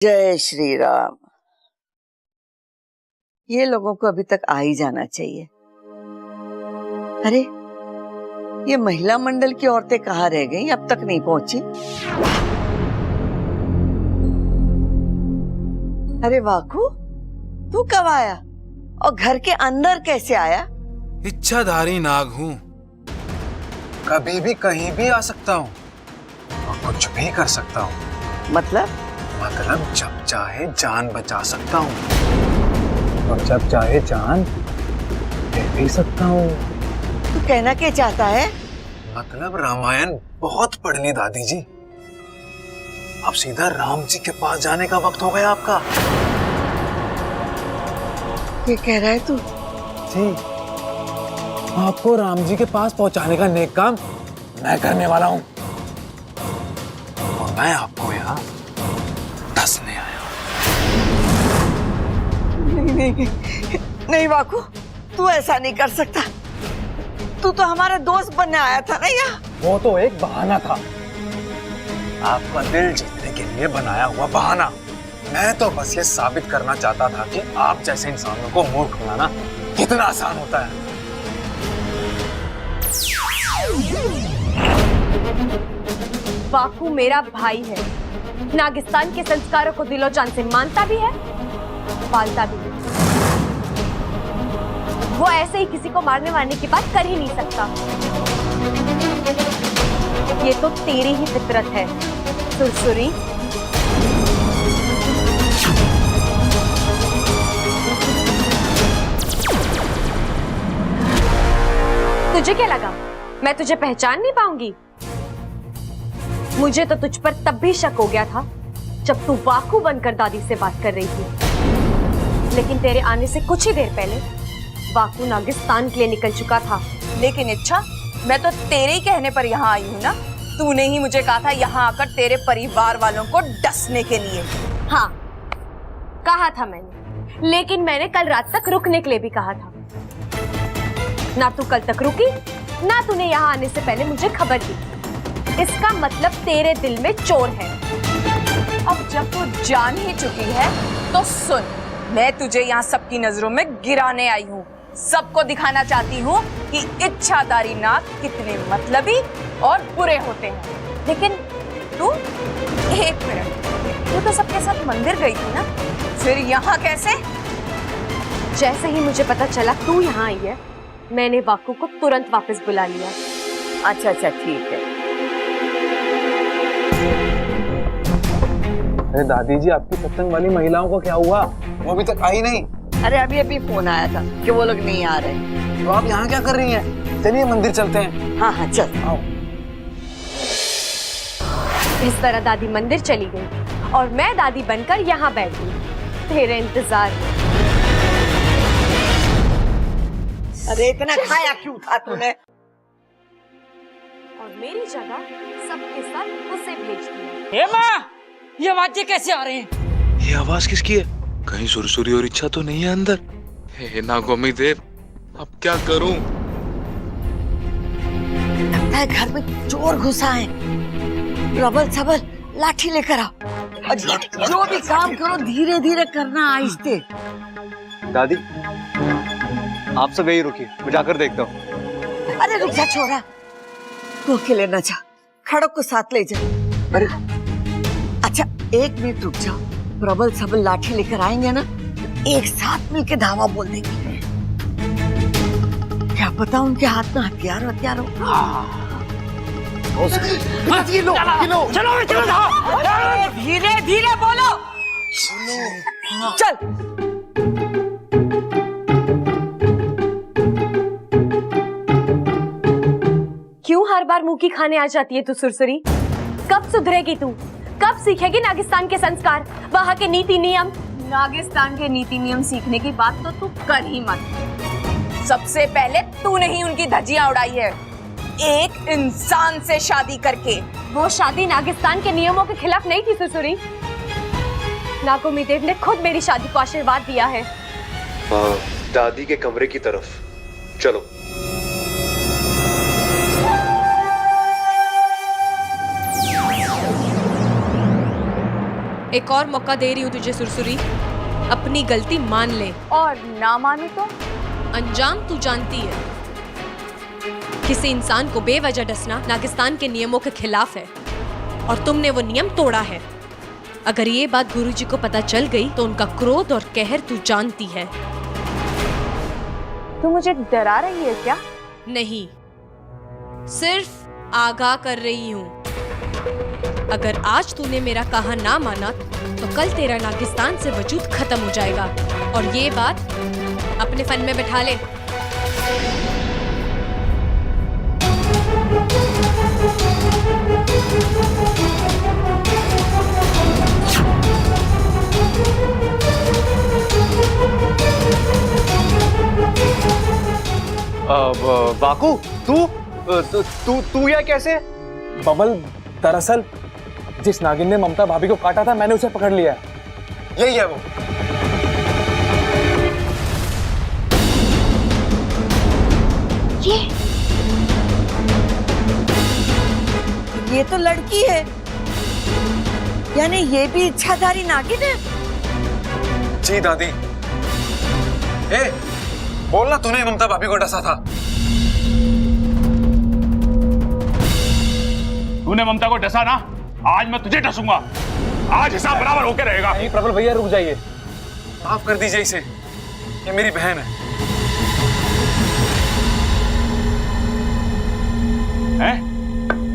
जय श्री राम। ये लोगों को अभी तक आ ही जाना चाहिए। अरे ये महिला मंडल की औरतें कहाँ रह गई, अब तक नहीं पहुंची। अरे वाकू, तू कब आया और घर के अंदर कैसे आया? इच्छाधारी नाग हूँ, कभी भी कहीं भी आ सकता हूँ और कुछ भी कर सकता हूँ। मतलब जब चाहे जान बचा सकता हूँ और जब चाहे जान दे भी सकता हूँ। तू कहना क्या चाहता है? मतलब रामायण बहुत पढ़ ली दादी जी, अब सीधा राम जी के पास जाने का वक्त हो गया आपका। ये कह रहा है तू? जी, आपको राम जी के पास पहुंचाने का नेक काम मैं करने वाला हूँ और मैं आपको यहाँ दसने आया हूँ। नहीं वाकू, तू ऐसा नहीं कर सकता। तू तो हमारा दोस्त बनने आया था ना यहाँ। वो तो एक बहाना था, आपका दिल जीतने के लिए बनाया हुआ बहाना। मैं तो बस ये साबित करना चाहता था कि आप जैसे इंसानों को मूर्ख बनाना कितना आसान होता है। वाकू मेरा भाई है, नागिस्तान के संस्कारों को दिलो जान से मानता भी है, पालता भी है। वो ऐसे ही किसी को मारने वारने की बात कर ही नहीं सकता। ये तो तेरी ही फितरत है सुरसुरी। तुझे क्या लगा मैं तुझे पहचान नहीं पाऊंगी? मुझे तो तुझ पर तब भी शक हो गया था जब तू वाकू बनकर दादी से बात कर रही थी, लेकिन तेरे आने से कुछ ही देर पहले वाकू नागिस्तान के लिए निकल चुका था। लेकिन इच्छा, मैं तो तेरे ही कहने पर यहाँ आई हूँ ना। तूने ही मुझे कहा था यहाँ आकर तेरे परिवार वालों को डसने के लिए। हाँ, कहा था मैंने, लेकिन मैंने कल रात तक रुकने के लिए भी कहा था। ना तू कल तक रुकी, ना तूने यहाँ आने से पहले मुझे खबर दी। इसका मतलब तेरे दिल में चोर है। अब जब तू जान ही चुकी है तो सुन, मैं तुझे यहाँ सबकी नजरों में गिराने आई हूँ। सबको दिखाना चाहती हूँ कि इच्छाधारी नाग कितने मतलबी और बुरे होते हैं। लेकिन तू, एक मिनट, तू तो सबके साथ मंदिर गई थी ना, फिर यहाँ कैसे? जैसे ही मुझे पता चला तू यहाँ आई है, मैंने वाकू को तुरंत वापस बुला लिया। अच्छा ठीक है। अरे दादी जी, आपकी सत्संग वाली महिलाओं को क्या हुआ? वो अभी तक आई नहीं। अरे अभी फोन आया था कि वो लोग नहीं आ रहे। तो आप यहाँ क्या कर रही हैं? चलिए मंदिर चलते हैं। हाँ चल आओ। इस तरह दादी मंदिर चली गई और मैं दादी बनकर यहाँ बैठ गई तेरे इंतजार। अरे इतना खाया क्यों था तूने? और मेरी जगह सबके साथ उसे भेज दिया। हे माँ, ये आवाजें कैसे आ रही हैं? ये आवाज किसकी है? कहीं सुरसुरी और इच्छा तो नहीं है अंदर? हे नागोमी देव, अब क्या करूं? लगता है घर में चोर घुसा है। प्रबल सबल लाठी लेकर आओ और जो भी काम करो धीरे धीरे करना, आहिस्ते। दादी, आप सब यही रुकिए, मैं जाकर देखता हूँ। अरे रुक जा छोरा, तू अकेले न जा, खड़क को साथ ले जा। अरे अच्छा, एक मिनट रुक जाओ। प्रबल सबल लाठी लेकर आएंगे ना, एक साथ मिलके धावा बोल देंगे। क्या पता उनके हाथ में हथियार हो। चलो धीरे धीरे बोलो। चल। क्यों हर बार मुंह की खाने आ जाती है तू सुरसुरी? कब सुधरेगी तू? कब सीखेगी नागिस्तान के संस्कार, वहाँ के नीति नियम? नागिस्तान के नीति नियम सीखने की बात तो तू कर ही मत। सबसे पहले तूने ही उनकी धज्जियां उड़ाई है, एक इंसान से शादी करके। वो शादी नागिस्तान के नियमों के खिलाफ नहीं थी सुरसुरी। नागोमी देव ने खुद मेरी शादी को आशीर्वाद दिया है। दादी के कमरे की तरफ चलो। एक और मौका दे रही हूँ तुझे सुरसुरी, अपनी गलती मान ले। और ना मानू तो? अंजाम तू जानती है। किसी इंसान को बेवजह डसना नागिस्तान के नियमों के खिलाफ है और तुमने वो नियम तोड़ा है। अगर ये बात गुरुजी को पता चल गई तो उनका क्रोध और कहर तू जानती है। तू मुझे डरा रही है क्या? नहीं, सिर्फ आगाह कर रही हूँ। अगर आज तूने मेरा कहा ना माना तो कल तेरा नागिस्तान से वजूद खत्म हो जाएगा, और ये बात अपने फन में बैठा ले। बाकू, तू या कैसे? बबल, दरअसल जिस नागिन ने ममता भाभी को काटा था मैंने उसे पकड़ लिया है। यही है वो। ये तो लड़की है, यानी ये भी इच्छाधारी नागिन है। जी दादी। ए, बोलना तूने ममता भाभी को डसा था। तूने ममता को डसा ना, आज मैं तुझे डसूंगा। आज हिसाब बराबर होके रहेगा। नहीं प्रबल भैया, रुक जाइए, माफ कर दीजिए इसे, ये मेरी बहन है।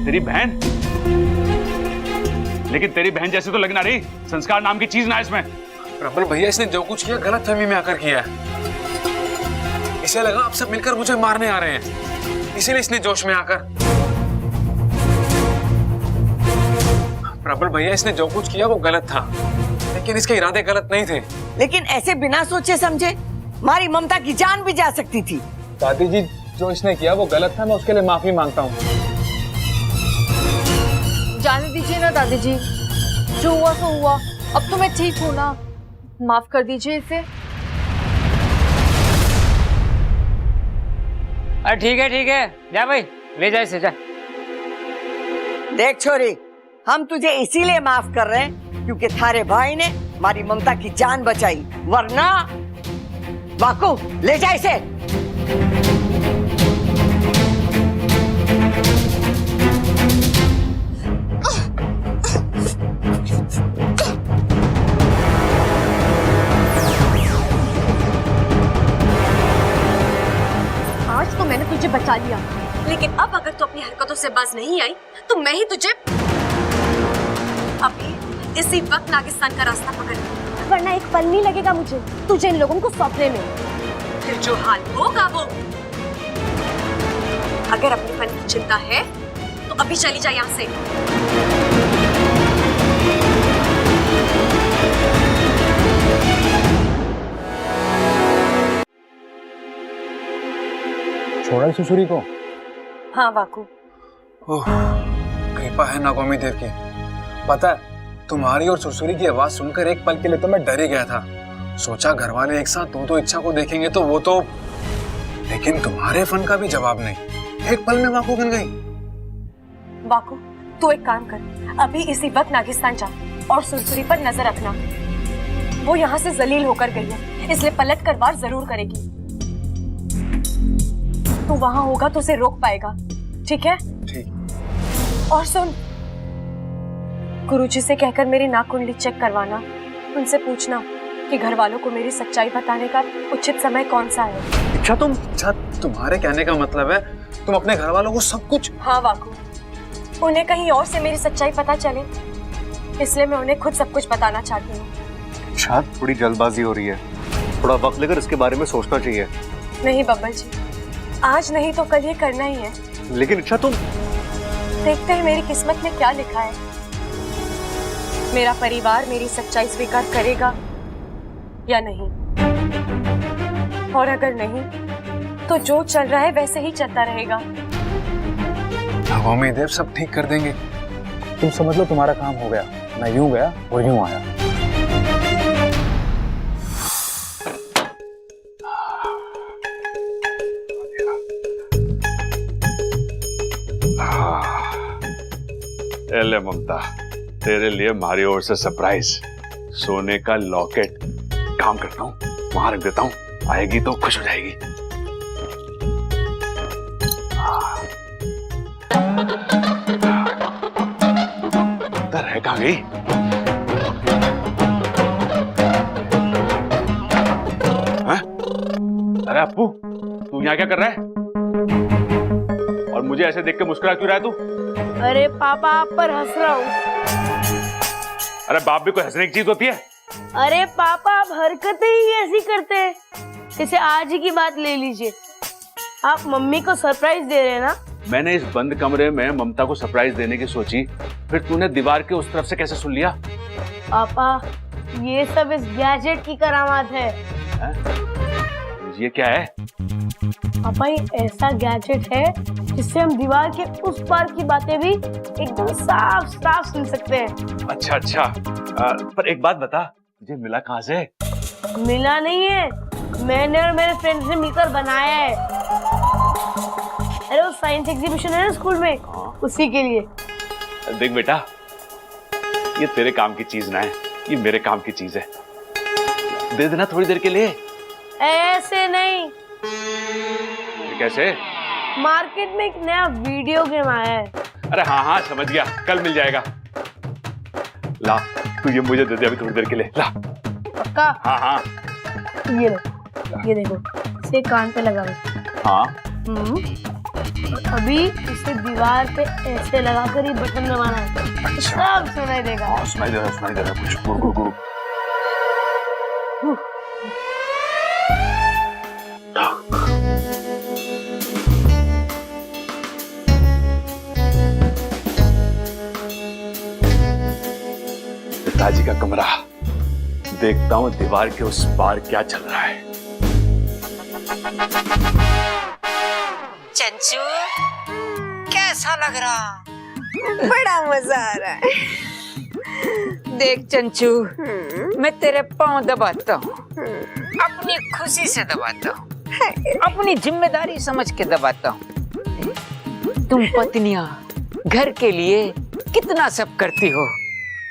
तेरी बहन? लेकिन तेरी बहन जैसे तो लगना रही, संस्कार नाम की चीज ना इसमें। प्रबल भैया, इसने जो कुछ किया गलत फहमी में आकर किया है। इसे लगा आप सब मिलकर मुझे मारने आ रहे हैं, इसीलिए इसने जोश में आकर। प्रबल भैया, इसने जो कुछ किया वो गलत था, लेकिन इसके इरादे गलत नहीं थे। लेकिन ऐसे बिना सोचे समझे हमारी ममता की जान भी जा सकती थी। दादी जी, जो इसने किया वो गलत था, मैं उसके लिए माफी मांगता हूँ। जाने दीजिए ना दादी जी, जो हुआ सो हुआ। अब तो मैं ठीक हूँ ना, माफ कर दीजिए इसे। अरे ठीक है, जा भाई, ले जा इसे, जा। देख छोरी, हम तुझे इसीलिए माफ कर रहे हैं क्योंकि थारे भाई ने हमारी ममता की जान बचाई, वरना। बाकू, ले जा इसे। आज तो मैंने तुझे बचा लिया, लेकिन अब अगर तू अपनी हरकतों से बाज नहीं आई तो मैं ही तुझे अभी इसी वक्त नागिस्तान का रास्ता पकड़, वरना एक पल नहीं लगेगा मुझे तुझे इन लोगों को सौंपने में। फिर जो हाल होगा वो। अगर अपने फन की चिंता है तो अभी चली जा यहाँ से। छोड़ा सुसुरी को? हाँ वाकू। ओह, कृपा है नागोमी देव की। पता है, तुम्हारी और सुरसुरी की आवाज सुनकर एक पल के लिए तो मैं डर ही गया था। सोचा घर वाले एक साथ दो इच्छा को देखेंगे तो वो तो, लेकिन तुम्हारे फन का भी जवाब नहीं। एक पल में वाकू बन गई। वाकू, तू एक काम कर, अभी इसी वक्त नागिस्तान जा और सुरसुरी पर नजर रखना। वो यहाँ से जलील होकर गई है, इसलिए पलट कर वार जरूर करेगी। तू वहां होगा तो उसे रोक पाएगा, ठीक है? ठीक। और सुन, गुरुजी से कहकर मेरी नाक कुंडली चेक करवाना। उनसे पूछना कि घर वालों को मेरी सच्चाई बताने का उचित समय कौन सा है। अच्छा, तुम्हारे कहने का मतलब है तुम अपने घर वालों को सब कुछ? हाँ वाकू, उन्हें कहीं और से मेरी सच्चाई पता चले, इसलिए मैं उन्हें खुद सब कुछ बताना चाहती हूँ। शायद थोड़ी जल्दबाजी हो रही है, थोड़ा वक्त लेकर इसके बारे में सोचना चाहिए। नहीं बब्बल जी, आज नहीं तो कल ये करना ही है। लेकिन इच्छा, तुम देखते हैं मेरी किस्मत में क्या लिखा है। मेरा परिवार मेरी सच्चाई स्वीकार करेगा या नहीं, और अगर नहीं तो जो चल रहा है वैसे ही चलता रहेगा। नागोमी देव सब ठीक कर देंगे, तुम समझ लो तुम्हारा काम हो गया। मैं यूं गया और यूं आया। ले ममता, तेरे लिए हमारी ओर से सरप्राइज, सोने का लॉकेट। काम करता हूँ, वहां रख देता हूँ, आएगी तो खुश हो जाएगी। अंदर है, कहाँ गई? हैं? अरे अप्पू, तू यहाँ क्या कर रहा है? और मुझे ऐसे देख के मुस्कुरा क्यों रहा है तू? अरे पापा, आप पर हंस रहा हूँ। अरे बाप भी कोई हंसने की चीज होती है? अरे पापा, आप हरकतें ही ऐसी करते हैं। जैसे आज ही की बात ले लीजिए, आप मम्मी को सरप्राइज दे रहे हैं ना। मैंने इस बंद कमरे में ममता को सरप्राइज देने की सोची, फिर तूने दीवार के उस तरफ से कैसे सुन लिया? पापा, ये सब इस गैजेट की करामात है। ये क्या है? पापा, ये ऐसा गैजेट है जिससे हम दीवार के उस पार की बातें भी एकदम साफ साफ सुन सकते हैं। अच्छा अच्छा, पर एक बात बता, तुझे मिला कहाँ से? मिला नहीं है, मैंने और मेरे फ्रेंड ने मिलकर बनाया है। अरे वो साइंस एग्जीबिशन है ना स्कूल में, उसी के लिए। देख बेटा, ये तेरे काम की चीज ना है, ये मेरे काम की चीज है। दे देना थोड़ी देर के लिए। ऐसे नहीं। ये कैसे? मार्केट में एक नया वीडियो गेम आया है। अरे हाँ हाँ, समझ गया, कल मिल जाएगा। ला, तू ये मुझे दे दे अभी थोड़ी देर के लिए। ला। पक्का? हाँ हाँ। ये लो, ये देखो, इसे कान पे लगा लो। हाँ। और अभी इसे दीवार पे ऐसे लगाकर ये बटन दबाना है, सब सुनाई देगा। हाँ, सुनाई दे रहा कुछ। गुरु गुरु गुरु। पिताजी का कमरा, देखता हूँ दीवार के उस पार क्या चल रहा है। चंचू, कैसा लग रहा? बड़ा मजा आ रहा है। देख चंचू, मैं तेरे पांव दबाता हूँ, अपनी खुशी से दबाता हूँ, अपनी जिम्मेदारी समझ के दबाता हूँ। तुम पत्नियां घर के लिए कितना सब करती हो,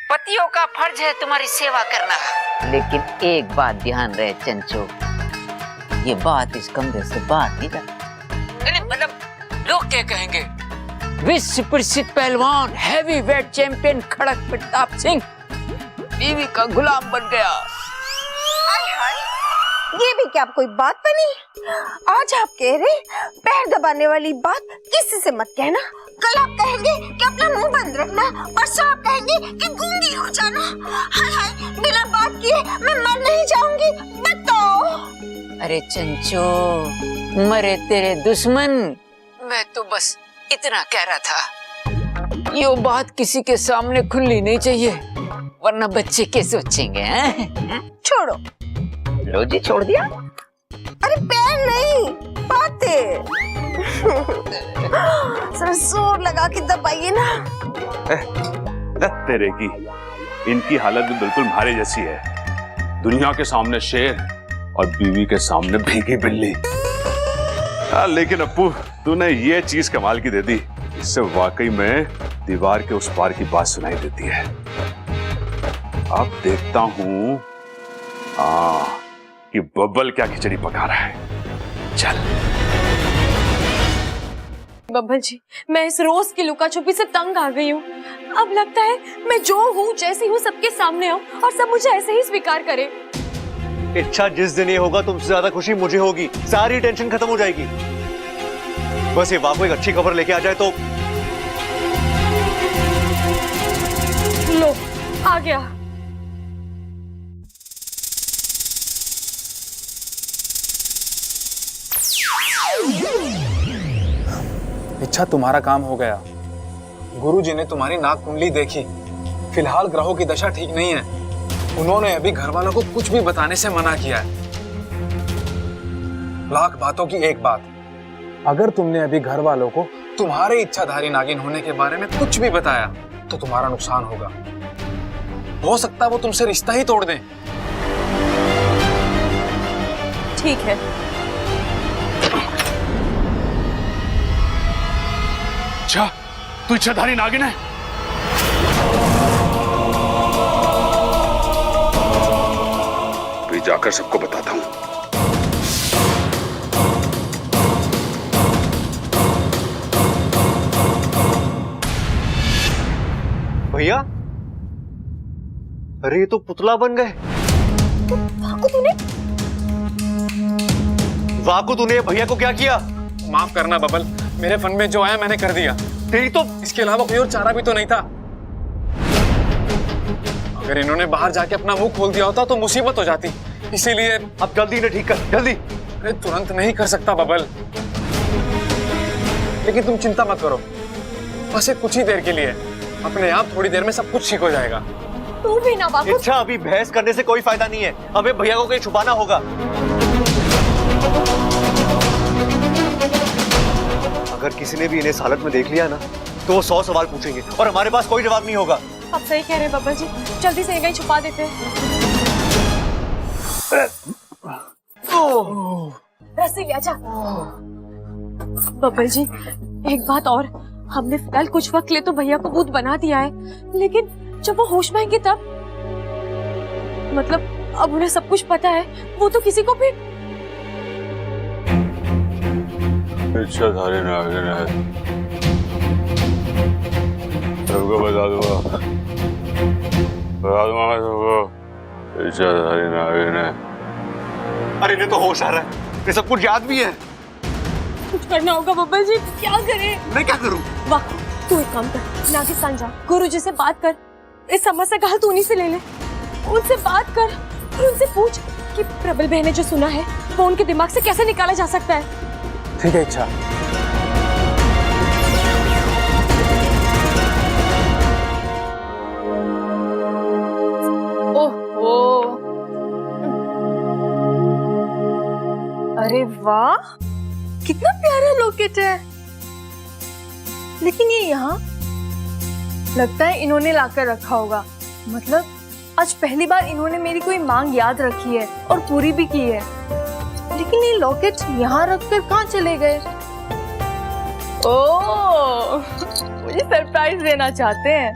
पतियों का फर्ज है तुम्हारी सेवा करना। लेकिन एक बात ध्यान रहे चंचू, ये बात इस कमरे से बाहर नहीं जाती। मतलब लोग क्या कहेंगे? विश्व प्रसिद्ध पहलवान हैवी वेट चैंपियन खड़क प्रताप सिंह बीवी का गुलाम बन गया। हाय हाय, ये भी क्या कोई बात बनी? आज आप कह रहे पैर दबाने वाली बात किसी से मत कहना। कल आप कहेंगे कि अपना मुंह बंद रखना, परसों आप कहेंगे कि गूंगी हो जाना। हाय हाय, बिना बात किए मैं मर नहीं जाऊंगी, बताओ। अरे चंचू, मरे तेरे दुश्मन, मैं तो बस इतना कह रहा था। ये बात किसी के सामने खुलनी नहीं चाहिए, वरना बच्चे क्या सोचेंगे? हैं? छोड़ो। लो जी, छोड़ दिया। अरे पैर नहीं, बातें। सर जोर लगा के दबाइए ना। तेरे की इनकी हालत भी बिल्कुल हमारे जैसी है। दुनिया के सामने शेर और बीवी के सामने भीगी बिल्ली। लेकिन अप्पू, तूने ये चीज कमाल की दे दी, इससे वाकई में दीवार के उस पार की बात सुनाई देती है। अब देखता हूँ कि बब्बल क्या खिचड़ी पका रहा है। चल। बब्बल जी, मैं इस रोज की लुका छुपी से तंग आ गई हूँ। अब लगता है मैं जो हूँ, जैसी हूँ, सबके सामने आऊँ और सब मुझे ऐसे ही स्वीकार करे। इच्छा जिस दिन ये होगा, तुमसे ज्यादा खुशी मुझे होगी। सारी टेंशन खत्म हो जाएगी। बस ये वाकई एक अच्छी खबर लेके आ जाए तो। लो, आ गया। इच्छा, तुम्हारा काम हो गया। गुरुजी ने तुम्हारी नाक कुंडली देखी। फिलहाल ग्रहों की दशा ठीक नहीं है। उन्होंने अभी घर वालों को कुछ भी बताने से मना किया है। लाख बातों की एक बात, अगर तुमने अभी घर वालों को तुम्हारे इच्छाधारी नागिन होने के बारे में कुछ भी बताया तो तुम्हारा नुकसान होगा। हो सकता है वो तुमसे रिश्ता ही तोड़ दें। ठीक है। अच्छा, तू इच्छाधारी नागिन है? जाकर सबको बताता हूँ। भैया, अरे ये तो पुतला बन गए। वाकु तूने भैया को क्या किया? माफ करना बबल, मेरे फन में जो आया मैंने कर दिया। तेरी तो इसके अलावा कोई और चारा भी तो नहीं था। अगर इन्होंने बाहर जाके अपना मुंह खोल दिया होता तो मुसीबत हो जाती, इसीलिए। अब जल्दी इन्हें ठीक कर, जल्दी। अरे तुरंत नहीं कर सकता बबल, लेकिन तुम चिंता मत करो, बस एक कुछ ही देर के लिए। अपने आप थोड़ी देर में सब कुछ ठीक हो जाएगा। तू भी ना बाबू। अच्छा, अभी बहस करने से कोई फायदा नहीं है, हमें भैया को कहीं छुपाना होगा। अगर किसी ने भी इन्हें इस हालत में देख लिया ना, तो वो 100 सवाल पूछेंगे और हमारे पास कोई जवाब नहीं होगा। आप सही कह रहे हैं बब्बल जी, जल्दी से कहीं छुपा देते हैं। रस्सी ले आजा। बब्बल जी, एक बात और, हमने फिलहाल कुछ वक्त ले तो भैया को भूत बना दिया है, लेकिन जब वो होश में आएंगे तब, मतलब अब उन्हें सब कुछ पता है, वो तो किसी को भी। इच्छाधारी नागिन है, सबको बता दूंगा, बता दूंगा मैं सबको। इच्छाधारी नागिन है। अरे इन्हें तो होश आ रहा है, ये सब कुछ याद भी है। कुछ करना होगा बब्बल जी, क्या करें? मैं क्या करूं? वाह, तू एक काम कर, नागिस्तान जा, गुरुजी से बात कर, इस समस्या का हल तू उन्हीं से ले ले। उनसे बात कर और उनसे पूछ कि प्रबल बहन ने जो सुना है वो उनके दिमाग से कैसे निकाला जा सकता है। ठीक है इच्छा। ओहो, अरे वाह, कितना प्यारा लॉकेट है। लेकिन ये यहाँ लगता है इन्होंने लाकर रखा होगा। मतलब आज पहली बार इन्होंने मेरी कोई मांग याद रखी है और पूरी भी की है। लेकिन ये लॉकेट यहाँ रखकर कहाँ चले गए? ओह, मुझे सरप्राइज देना चाहते हैं।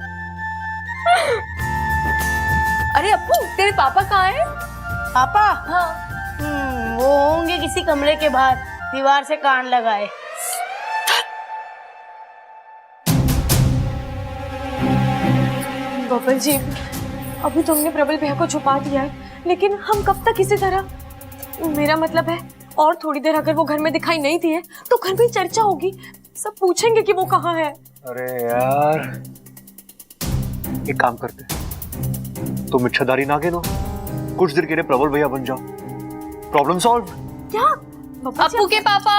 अरे अप्पू, तेरे पापा कहाँ हैं? पापा? हाँ, वो होंगे किसी कमरे के बाहर, दीवार से कान लगाए। बब्बल जी, अभी तुमने प्रबल भैया को छुपा दिया है, लेकिन हम कब तक इसी तरह? मेरा मतलब है, और थोड़ी देर अगर वो घर में दिखाई नहीं दिए तो घर में चर्चा होगी, सब पूछेंगे कि वो कहाँ है। अरे यार, एक काम करते, तुम इच्छाधारी नागिन हो, कुछ देर के लिए प्रबल भैया बन जाओ, प्रॉब्लम सॉल्व। क्या? अप्पू के पापा,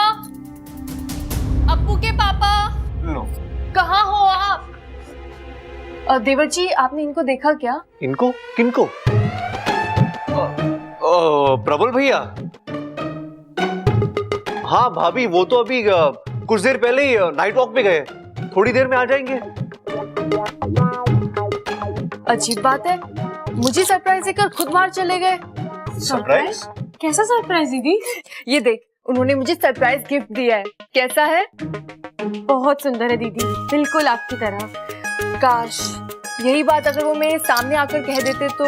अप्पू के पापा, लो। कहाँ हो आप? देवर जी, आपने इनको देखा क्या? इनको? किनको? प्रबल भैया? हाँ भाभी, वो तो अभी कुछ देर पहले ही नाइट वॉक पे गए, थोड़ी देर में आ जाएंगे। अजीब बात है, मुझे सरप्राइज देकर खुद बाहर चले गए। सरप्राइज? कैसा सरप्राइज दीदी? ये देख, उन्होंने मुझे सरप्राइज गिफ्ट दिया है। कैसा है? बहुत सुंदर है दीदी, बिल्कुल आपकी तरह। काश यही बात अगर वो मेरे सामने आकर कह देते तो।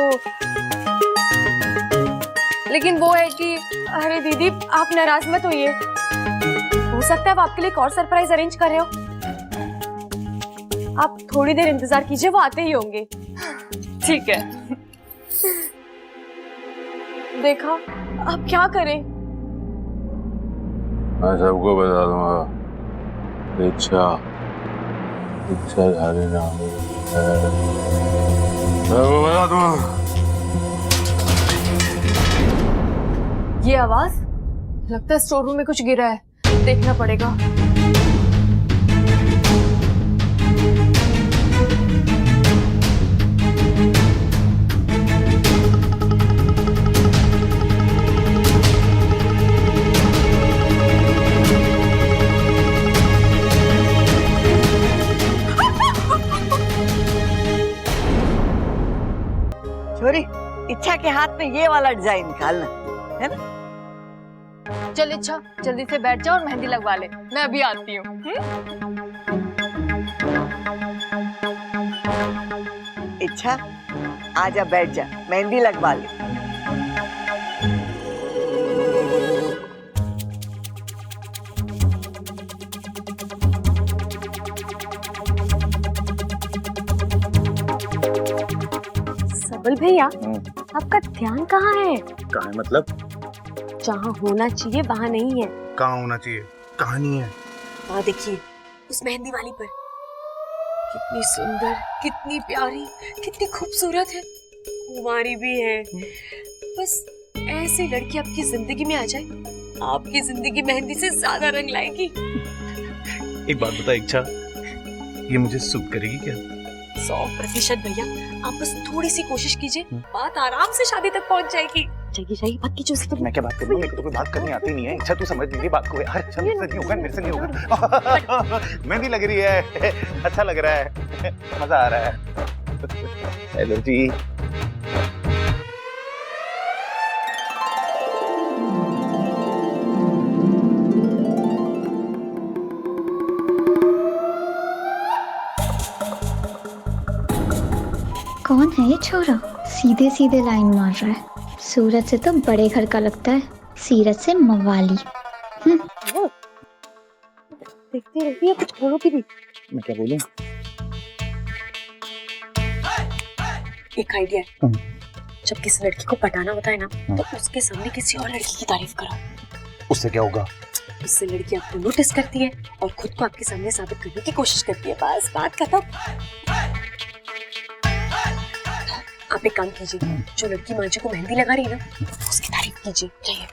लेकिन वो है कि, अरे दीदी, आप नाराज मत होइए, हो सकता है वो आपके लिए एक और सरप्राइज अरेंज कर रहे हो। आप थोड़ी देर इंतजार कीजिए, वो आते ही होंगे। ठीक है। देखा, आप क्या करें? मैं सबको बता दूंगा। इच्छाधारी नागिन है, सबको बता दूंगा। ये आवाज, लगता है स्टोर रूम में कुछ गिरा है, देखना पड़ेगा। छोरी, इच्छा के हाथ में ये वाला डिजाइन निकालना है ना। चल इच्छा, जल्दी से बैठ जा और मेहंदी लगवा ले, मैं अभी आती हूँ। इच्छा, आजा बैठ जा, मेहंदी लगवा ले। प्रबल भैया, आपका ध्यान कहाँ है? कहाँ है मतलब? जहाँ होना चाहिए वहाँ नहीं है। कहाँ होना चाहिए? कहाँ नहीं है? वहाँ देखिए, उस मेहंदी वाली पर। कितनी सुंदर, कितनी प्यारी, कितनी खूबसूरत है। कुंवारी भी है। बस ऐसी लड़की आपकी जिंदगी में आ जाए, आपकी जिंदगी मेहंदी से ज्यादा रंग लाएगी। एक बात बता इच्छा, ये मुझे सूट करेगी क्या? 100% भैया, आप बस थोड़ी सी कोशिश कीजिए, बात आराम से शादी तक पहुंच जाएगी। जाइए बात कीजिए। मैं क्या बात करूँ? मेरे को तो कोई बात करनी आती नहीं है। इच्छा तू समझ मेरी बात को यार। अच्छा, मेरे से नहीं होगा, मेरे से नहीं होगा। मेहंदी लग रही है, अच्छा लग रहा है, मजा आ रहा है। हेलो जी। कौन है ये छोरा? सीधे सीधे लाइन मार रहा है। सूरज से तो बड़े घर का लगता है, सीरत से मवाली। देखते रहिए, कुछ बोलोगी भी। मैं क्या बोलूं? एक आइडिया है, जब किसी लड़की को पटाना होता है ना, तो उसके सामने किसी और लड़की की तारीफ करो। उससे क्या होगा? उससे लड़की आपको नोटिस करती है और खुद को आपके सामने साबित करने की कोशिश करती है। बस बात खत्म। आप एक काम कीजिए, जो लड़की मांझी को मेहंदी लगा रही है ना, उसकी तारीफ कीजिए। चाहिए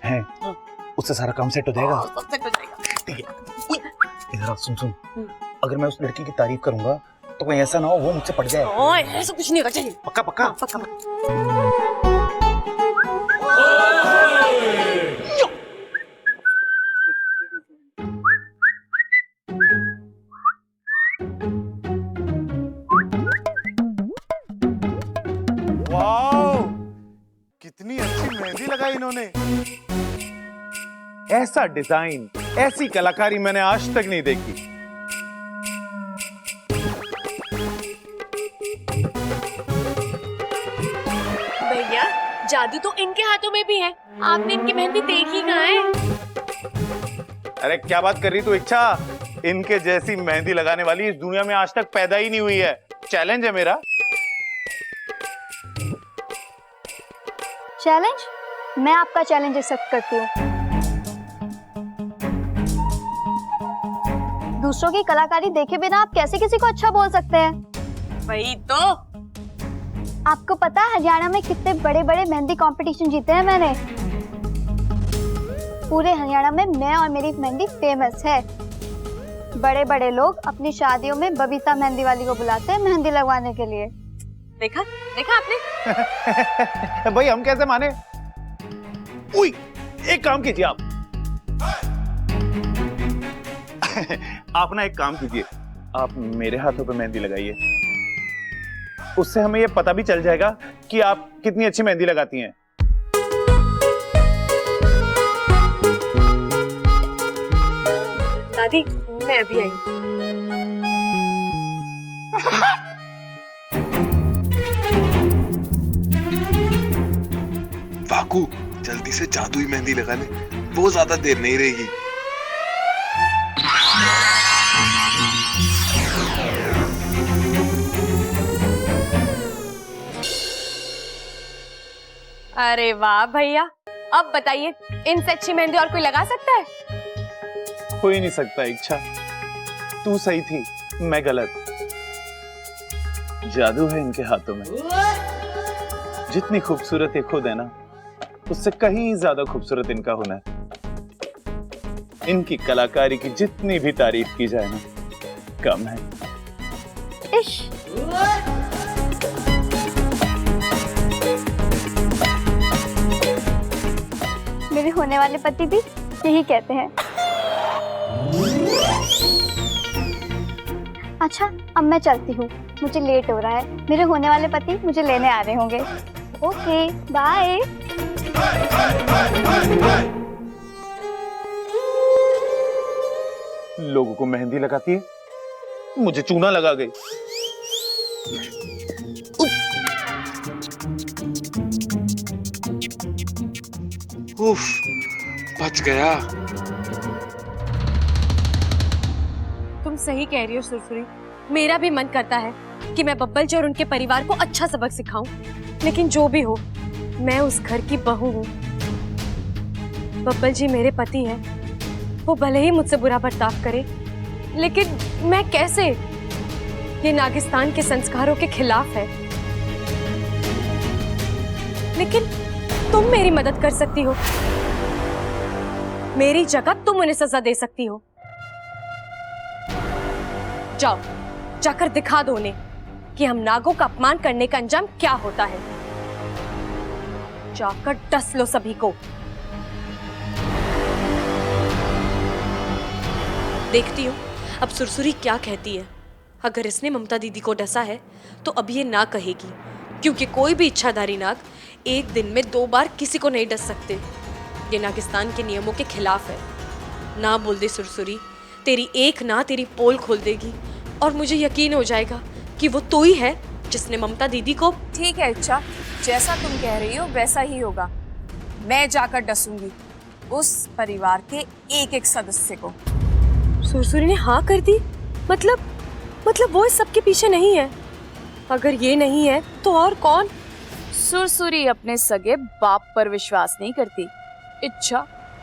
है? उससे सारा काम सेट हो जाएगा। सब सेट हो जाएगा। ठीक है। इधर सुन, अगर मैं उस लड़की की तारीफ करूंगा तो कोई ऐसा ना हो वो मुझसे पट जाए। ओए, ऐसा कुछ नहीं होगा। चलिए पक्का पक्का। हाँ, पक्का। वाओ, कितनी अच्छी मेहंदी लगाई इन्होंने। ऐसा डिजाइन, ऐसी कलाकारी मैंने आज तक नहीं देखी। भैया, जादू तो इनके हाथों में भी है। आपने इनकी मेहंदी देखी कहाँ है? अरे क्या बात कर रही तू इच्छा? इनके जैसी मेहंदी लगाने वाली इस दुनिया में आज तक पैदा ही नहीं हुई है। चैलेंज है मेरा। चैलेंज? मैं आपका चैलेंज एक्सेप्ट करती हूँ। दूसरों की कलाकारी देखे बिना आप कैसे किसी को अच्छा बोल सकते हैं? वही तो। आपको पता है हरियाणा में कितने बड़े बड़े मेहंदी कंपटीशन जीते हैं मैंने। पूरे हरियाणा में मैं और मेरी मेहंदी फेमस है। बड़े बड़े लोग अपनी शादियों में बबीता मेहंदी वाली को बुलाते हैं मेहंदी लगवाने के लिए। देखा आपने? भाई हम कैसे माने? उई, एक काम कीजिए आप। आप ना एक काम कीजिए, आप मेरे हाथों पे मेहंदी लगाइए। उससे हमें ये पता भी चल जाएगा कि आप कितनी अच्छी मेहंदी लगाती हैं। दादी, मैं अभी आई। वाकू, जल्दी से जादुई मेहंदी लगा ले, वो ज्यादा देर नहीं रहेगी। अरे वाह भैया, अब बताइए, इनसे अच्छी मेहंदी और कोई लगा सकता है? हो ही नहीं सकता इच्छा। तू सही थी, मैं गलत। जादू है इनके हाथों में। जितनी खूबसूरत ये खुद है ना, उससे कहीं ज्यादा खूबसूरत इनका हुनर। इनकी कलाकारी की जितनी भी तारीफ की जाए ना, कम है। इश। मेरे होने वाले पति भी यही कहते हैं। अच्छा, अब मैं चलती हूँ, मुझे लेट हो रहा है। मेरे होने वाले पति मुझे लेने आ रहे होंगे। Okay, bye. लोगों को मेहंदी लगाती है, मुझे चूना लगा गई। उफ, बच गया। तुम सही कह रही हो सुरसुरी, मेरा भी मन करता है कि मैं बब्बल जी और उनके परिवार को अच्छा सबक सिखाऊं, लेकिन जो भी हो, मैं उस घर की बहू हूँ। बब्बल जी मेरे पति हैं, वो भले ही मुझसे बुरा बर्ताव करे, लेकिन मैं कैसे? ये नागिस्तान के संस्कारों के खिलाफ है। लेकिन तुम मेरी मदद कर सकती हो, मेरी जगह तुम उन्हें सजा दे सकती हो। जाओ, जाकर दिखा दो उन्हें कि हम नागों का अपमान करने का अंजाम क्या होता है। जाकर डस लो सभी को। देखती हूँ अब सुरसुरी क्या कहती है। अगर इसने ममता दीदी को डसा है तो अब ये ना कहेगी, क्योंकि कोई भी इच्छाधारी नाग एक दिन में 2 बार किसी को नहीं डस सकते। ये नागिस्तान के नियमों के खिलाफ है। ना बोल दे सुरसुरी, तेरी एक ना तेरी पोल खोल देगी और मुझे यकीन हो जाएगा कि वो तू ही है जिसने ममता दीदी को। ठीक है इच्छा, जैसा तुम कह रही हो वैसा ही होगा। मैं जाकर डसूंगी उस परिवार के एक एक सदस्य को। सुरसुरी ने हाँ कर दी? मतलब वो इस सब के पीछे नहीं है? अगर ये नहीं है तो और कौन? सुरसुरी अपने सगे बाप पर विश्वास नहीं करती। इच्छा,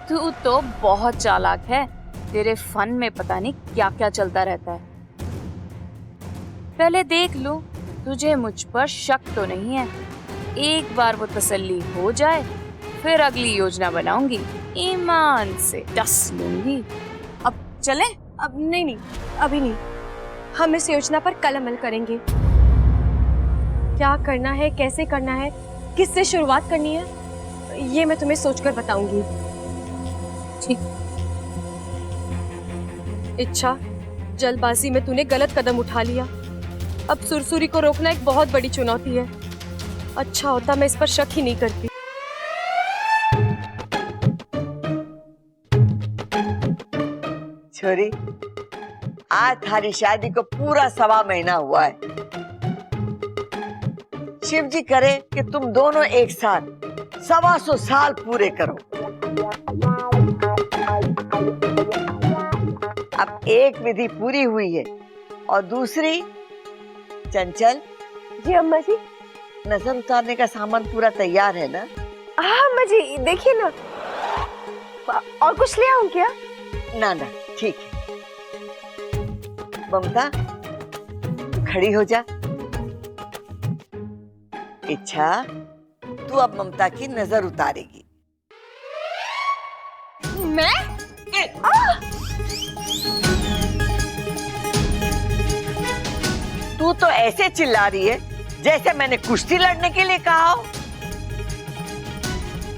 तू तो बहुत चालाक है। तेरे फन में पता नहीं क्या क्या चलता रहता है। पहले देख लूं तुझे मुझ पर शक तो नहीं है। एक बार वो तसल्ली हो जाए फिर अगली योजना बनाऊंगी, ईमान से डस लूंगी। अब चलें? अब नहीं, अभी नहीं। हम इस योजना पर कल अमल करेंगे। क्या करना है, कैसे करना है, किससे शुरुआत करनी है, ये मैं तुम्हें सोचकर बताऊंगी। ठीक। इच्छा, जल्दबाजी में तूने गलत कदम उठा लिया। अब सुरसुरी को रोकना एक बहुत बड़ी चुनौती है। अच्छा होता मैं इस पर शक ही नहीं करती। छोरी, आज थारी शादी को पूरा 1.25 महीना हुआ है। शिव जी करे कि तुम दोनों एक साथ 125 साल पूरे करो। अब एक विधि पूरी हुई है और दूसरी, चंचल जी अम्मा जी। नजर उतारने का सामान पूरा तैयार है ना? हाँ अम्मा जी, देखिए ना। और कुछ ले आऊं क्या? ना, ठीक है। ममता, खड़ी हो जा। इच्छा, तू अब ममता की नजर उतारेगी। मैं? तू तो ऐसे चिल्ला रही है जैसे मैंने कुश्ती लड़ने के लिए कहा हो।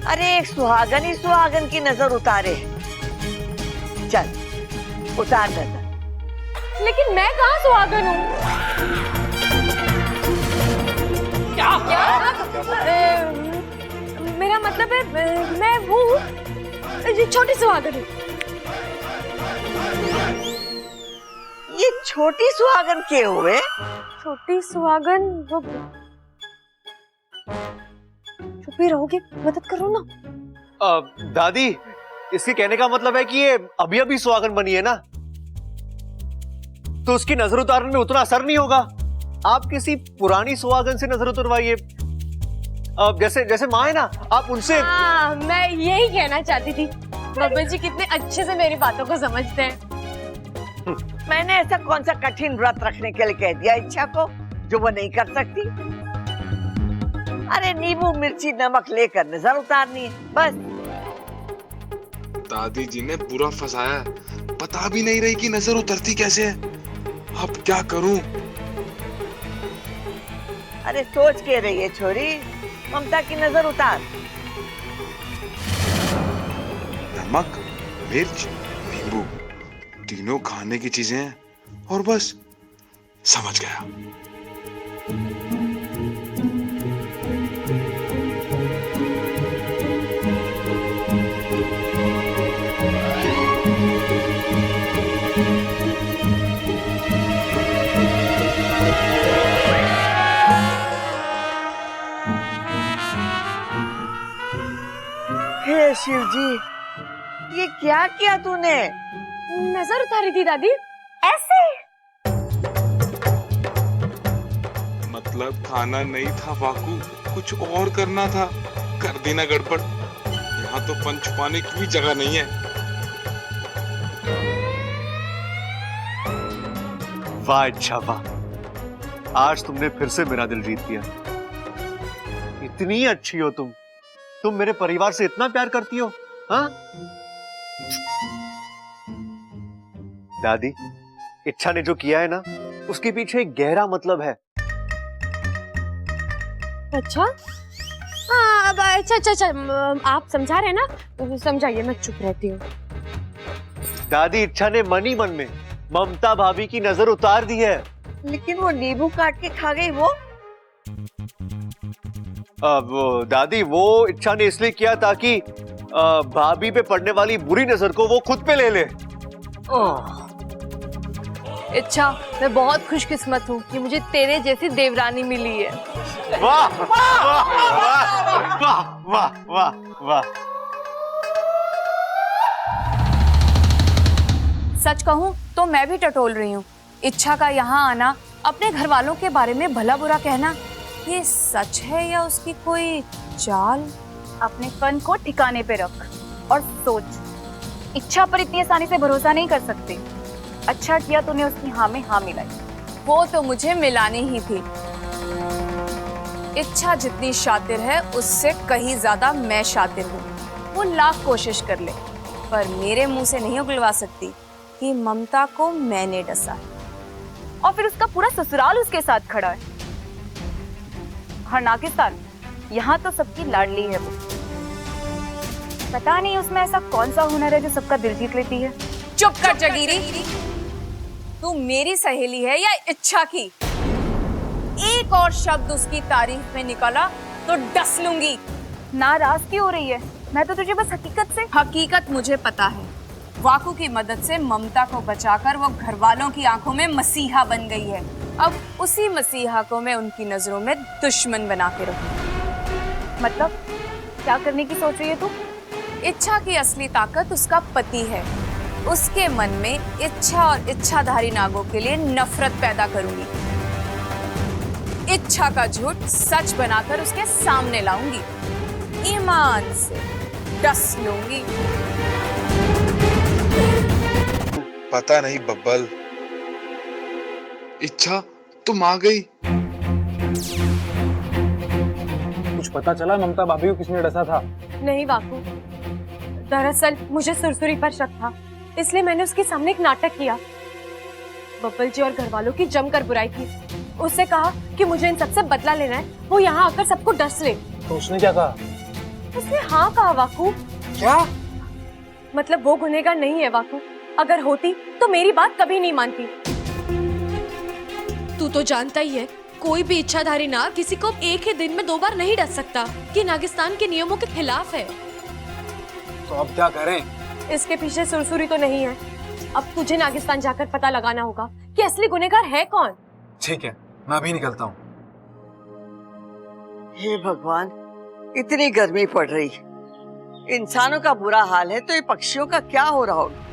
अरे एक सुहागन ही सुहागन की नजर उतारे। चल, उतार नजर। लेकिन मैं कहाँ सुहागन हूँ? क्या? मेरा मतलब है मैं हूँ छोटी सुहागन हूँ। ये छोटी सुहागन के हुए? छोटी सुहागन वो। चुप ही रहोगे? मदद करो ना। दादी, इसके कहने का मतलब है कि ये अभी अभी सुहागन बनी है ना, तो उसकी नजर उतारने में उतना असर नहीं होगा। आप किसी पुरानी सुहागन से नजर उतरवाइए। जैसे माँ है ना, आप उनसे। हाँ, मैं यही कहना चाहती थी। बब्बल जी कितने अच्छे से मेरी बातों को समझते हैं। मैंने ऐसा कौन सा कठिन व्रत रखने के लिए कह दिया इच्छा को जो वो नहीं कर सकती? अरे नींबू मिर्ची नमक लेकर नजर उतारनी है, बस। दादी जी ने पूरा फंसाया, पता भी नहीं रही कि नजर उतरती कैसे है। अब क्या करूं? अरे सोच के रही है छोरी, ममता की नजर उतार। नमक, मिर्च, नींबू, तीनों खाने की चीजें हैं और बस समझ गया। हे शिव जी, ये क्या किया तूने? नजर उतारी थी दादी। ऐसे? मतलब खाना नहीं था बाकू, कुछ और करना था। कर देना गड़बड़, यहाँ तो पंच छुपाने की भी जगह नहीं है। वाह अच्छा वाह, आज तुमने फिर से मेरा दिल जीत लिया। इतनी अच्छी हो तुम मेरे परिवार से इतना प्यार करती हो। हाँ दादी, इच्छा ने जो किया है ना, उसके पीछे एक गहरा मतलब है। अच्छा हाँ, अब अच्छा आप समझा रहे हैं ना, समझाइए, मैं चुप रहती हूँ। दादी, इच्छा ने मन ही मन में ममता भाभी की नजर उतार दी है। लेकिन वो नींबू काट के खा गई वो। अब दादी, वो इच्छा ने इसलिए किया ताकि भाभी पे पड़ने वाली बुरी नजर को वो खुद पे ले ले। इच्छा, मैं बहुत खुशकिस्मत हूँ कि मुझे तेरे जैसी देवरानी मिली है। वाह वाह वाह वाह वाह वाह। सच कहूँ तो मैं भी टटोल रही हूँ। इच्छा का यहाँ आना, अपने घर वालों के बारे में भला बुरा कहना, ये सच है या उसकी कोई चाल? अपने फन को ठिकाने पे रख और सोच। इच्छा पर इतनी आसानी से भरोसा नहीं कर सकते। अच्छा किया तूने उसकी हाँ में हाँ मिलाई। वो तो मुझे मिलानी ही थी। इच्छा जितनी शातिर है उससे कहीं ज्यादा मैं शातिर हूँ। वो लाख कोशिश कर ले, पर मेरे मुंह से नहीं उगलवा सकती कि ममता को मैंने डसा है। और फिर उसका पूरा ससुराल उसके साथ खड़ा है। हरनाकिस्तान, यहाँ तो सबकी लाडली है वो। पता नहीं उसमें ऐसा कौन सा हुनर है जो सबका दिल जीत लेती है। चुप कर जगीरी, तू मेरी सहेली है या इच्छा की? एक और शब्द उसकी तारीफ में निकला तो डस लूंगी। नाराज क्यों हो रही है? मैं तो तुझे बस हकीकत मुझे पता है। वाकू की मदद से ममता को बचाकर वो घर वालों की आंखों में मसीहा बन गई है। अब उसी मसीहा को मैं उनकी नजरों में दुश्मन बना के रखूं। मतलब क्या करने की सोच रही है तू? इच्छा की असली ताकत उसका पति है। उसके मन में इच्छा और इच्छाधारी नागों के लिए नफरत पैदा करूंगी। इच्छा का झूठ सच बनाकर उसके सामने लाऊंगी। ईमान से डस लूंगी। पता नहीं बब्बल, इच्छा तुम आ गई। कुछ पता चला ममता भाभी को किसने डसा था? नहीं वाकू, दरअसल मुझे सुरसुरी पर शक था, इसलिए मैंने उसके सामने एक नाटक किया। बब्बल जी और घर वालों की जमकर बुराई की। उससे कहा कि मुझे इन सबसे बदला लेना है, वो यहाँ आकर सबको डस ले। तो उसने क्या कहा? उसने हाँ कहा वाकू। क्या? मतलब वो गुनहगार नहीं है वाकू, अगर होती तो मेरी बात कभी नहीं मानती। तू तो जानता ही है, कोई भी इच्छाधारी नाग किसी को एक ही दिन में 2 बार नहीं डस सकता। ये नागिस्तान के नियमों के खिलाफ है। तो अब क्या करें? इसके पीछे सुरसुरी तो नहीं है। अब तुझे नागिस्तान जाकर पता लगाना होगा कि असली गुनहगार है कौन। ठीक है, मैं अभी निकलता हूँ। हे भगवान, इतनी गर्मी पड़ रही, इंसानों का बुरा हाल है तो ये पक्षियों का क्या हो रहा होगा?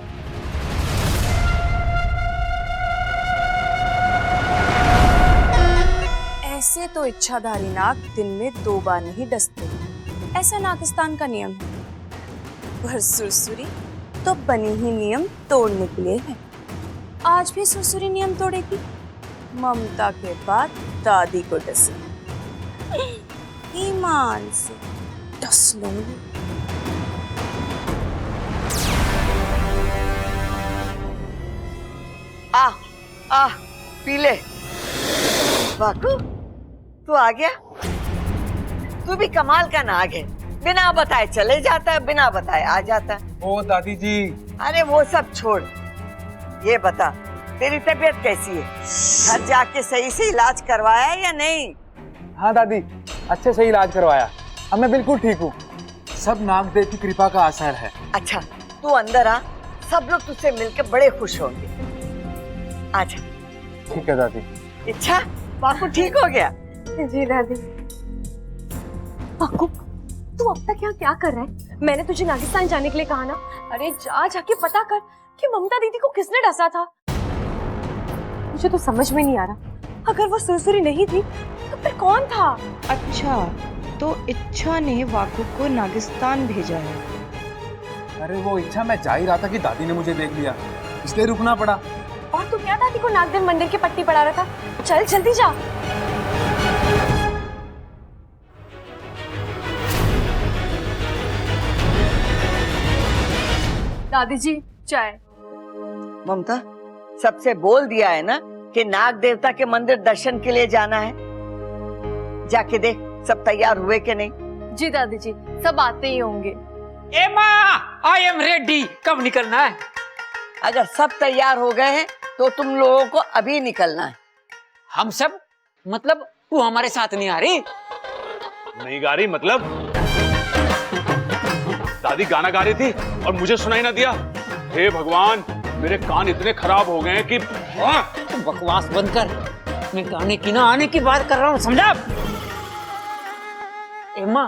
ऐसे तो इच्छाधारी नाग दिन में 2 बार नहीं डसते, ऐसा नागिस्तान का नियम है। पर सुरसुरी तो बनी ही नियम तोड़ने के लिए है। आज भी सुरसुरी नियम तोड़ेगी। ममता के बाद दादी को डसे, ईमान से डस लूंगी। आ पी ले। वाकू, तू आ गया? तू भी कमाल का नाग है, बिना बताए चले जाता है, बिना बताए आ जाता है। ओ दादी जी। अरे वो सब छोड़, ये बता तेरी तबीयत कैसी है? घर जाके सही से इलाज करवाया या नहीं? हाँ दादी, अच्छे से इलाज करवाया, अब मैं बिल्कुल ठीक हूँ। सब नागदेव की कृपा का असर है। अच्छा तू अंदर आ, सब लोग तुझसे मिलकर बड़े खुश होंगे। आजा। ठीक है दादी। इच्छा, बाकू ठीक हो गया? जी दादी। बाकू, तू अब तक यहाँ क्या कर रहा है? मैंने तुझे नागिस्तान जाने के लिए कहा ना। अरे जाके पता कर कि ममता दीदी को किसने डसा था। मुझे तो समझ में नहीं आ रहा, अगर वो सुरसुरी नहीं थी तो फिर कौन था? अच्छा, तो इच्छा ने वाकु को नागिस्तान भेजा है। अरे वो इच्छा, मैं जा ही रहा था कि दादी ने मुझे देख लिया, इसलिए रुकना पड़ा। और तू क्या दादी को नागदेव मंदिर की पट्टी पढ़ा रहा था? चल जल्दी जा। दादी जी चाय। ममता, सबसे बोल दिया है ना कि नाग देवता के मंदिर दर्शन के लिए जाना है। जाके देख सब तैयार हुए कि नहीं। जी दादी जी, सब आते ही होंगे। एमा, आई एम रेडी। कब निकलना है? अगर सब तैयार हो गए हैं तो तुम लोगों को अभी निकलना है। हम सब? मतलब तू हमारे साथ नहीं आ रही? नहीं गा रही मतलब? दादी गाना गा रही थी और मुझे सुनाई ना दिया। हे भगवान, मेरे कान इतने खराब हो गए हैं कि तू बकवास बंद कर। मैं गाने की ना आने की बात कर रहा हूँ, समझा? एमा,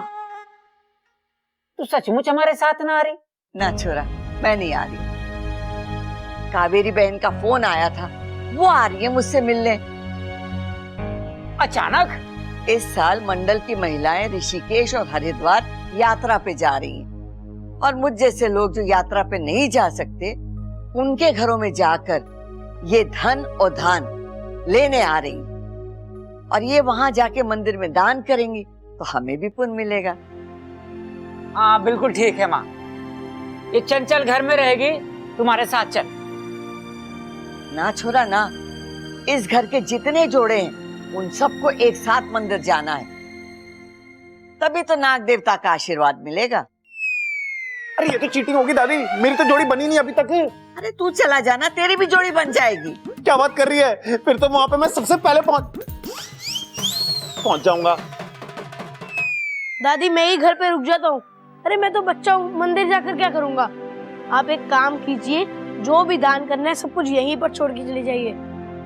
तू सचमुच हमारे साथ ना आ रही? ना छोरा, मैं नहीं आ रही। कावेरी बहन का फोन आया था, वो आ रही है मुझसे मिलने। अचानक? इस साल मंडल की महिलाएं ऋषिकेश और हरिद्वार यात्रा पे जा रही हैं और मुझ जैसे लोग जो यात्रा पे नहीं जा सकते, उनके घरों में जाकर ये धन और दान लेने आ रही हैं। और ये वहां जाके मंदिर में दान करेंगी तो हमें भी पुण्य मिलेगा। हाँ बिल्कुल ठीक है माँ। ये चंचल घर में रहेगी, तुम्हारे साथ चल। ना छोरा ना, इस घर के जितने जोड़े हैं उन सबको एक साथ मंदिर जाना है, तभी तो नाग देवता का आशीर्वाद मिलेगा। अरे ये तो चीटिंग होगी दादी, मेरी तो जोड़ी बनी नहीं अभी तक। अरे तू चला जाना, तेरी भी जोड़ी बन जाएगी। क्या बात कर रही है? फिर तो वहां पे मैं सबसे पहले पहुंच जाऊंगा। दादी मैं ही घर पे रुक जाता हूँ। अरे मैं तो बच्चा हूँ, मंदिर जाकर क्या करूँगा? आप एक काम कीजिए, जो भी दान करना है सब कुछ यहीं पर छोड़ के चले जाइए।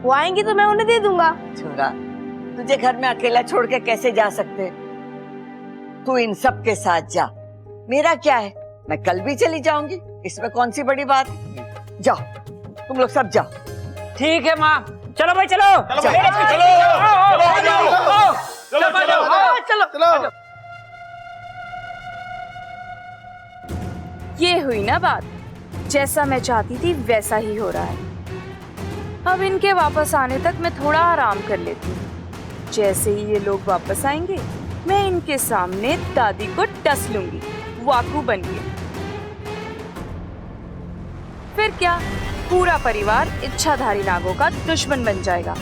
वो आएंगी तो मैं उन्हें दे दूंगा। छोरा, तुझे घर में अकेला छोड़ के कैसे जा सकते? तू इन सब के साथ जा। मेरा क्या है, मैं कल भी चली जाऊंगी, इसमें कौन सी बड़ी बात। जाओ तुम लोग सब जाओ। ठीक है माँ, चलो भाई चलो। चलो चलो चलो। ये हुई ना बात, जैसा मैं चाहती थी वैसा ही हो रहा है। अब इनके वापस आने तक मैं थोड़ा आराम कर लेती हूँ। जैसे ही ये लोग वापस आएंगे, मैं इनके सामने दादी को टस लूंगी, वाकू बन गई। फिर क्या, पूरा परिवार इच्छाधारी नागों का दुश्मन बन जाएगा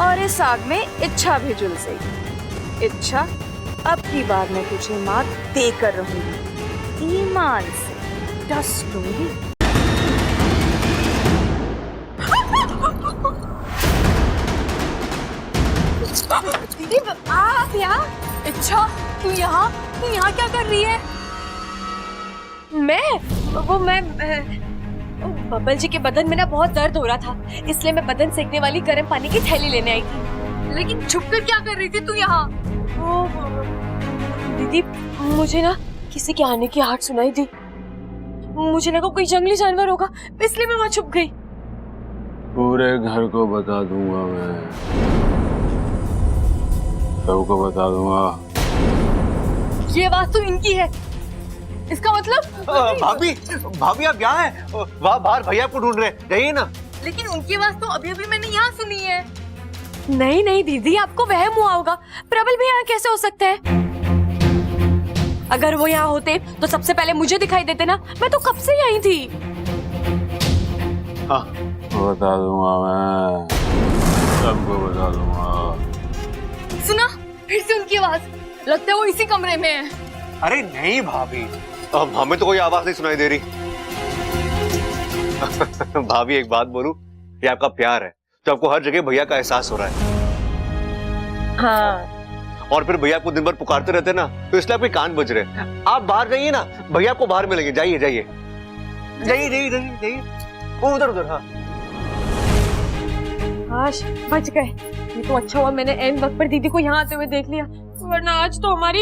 और इस आग में इच्छा भी झुलसेगी। इच्छा, अब की बार मैं तुझे मात देकर रहूंगी, ईमान से टस लूंगी। आप यहाँ? इच्छा, तू यहाँ क्या कर रही है? मैं बब्बल जी के बदन में ना बहुत दर्द हो रहा था, इसलिए मैं बदन सेकने वाली गर्म पानी की थैली लेने आई थी। लेकिन छुपकर क्या कर रही थी तू यहाँ? दीदी, मुझे ना किसी के आने की आहट सुनाई दी। मुझे लगा कोई जंगली जानवर होगा, इसलिए मैं वहाँ छुप गई। पूरे घर को बता दूंगा मैं, सबको बता दूंगा। ये बात तो इनकी है, इसका मतलब भाभी भाभी आप यहाँ हैं? वहाँ बाहर भैया को ढूंढ रहे हैं, जाइए ना। लेकिन उनकी आवाज तो अभी अभी मैंने यहाँ सुनी है। नहीं नहीं दीदी, आपको वहम हुआ होगा। प्रबल भी यहाँ कैसे हो सकते हैं? अगर वो यहाँ होते तो सबसे पहले मुझे दिखाई देते ना, मैं तो कब से यहीं थी। हाँ बता दूंगा मैं, सबको बता दूंगा। सुना फिर से उनकी आवाज, लगता है वो इसी कमरे में है। अरे नहीं भाभी, अब हमें तो कोई आवाज नहीं सुनाई दे रही। भाभी एक बात बोलूं, ये आपका प्यार है तो आपको हर जगह भैया का एहसास हो रहा है। हाँ। और फिर भैया आपको दिन भर पुकारते रहते ना, तो इसलिए आपके कान बज रहे हैं। आप बाहर जाइए ना, भैया आपको बाहर मिलेंगे। जाइए जाइए जाइए जाइए जाइए जाइए, वो उधर उधर। हाँ काश बच गए। ये तो अच्छा हुआ मैंने एन वक्त पर दीदी को यहाँ आते हुए देख लिया, वरना आज तो हमारी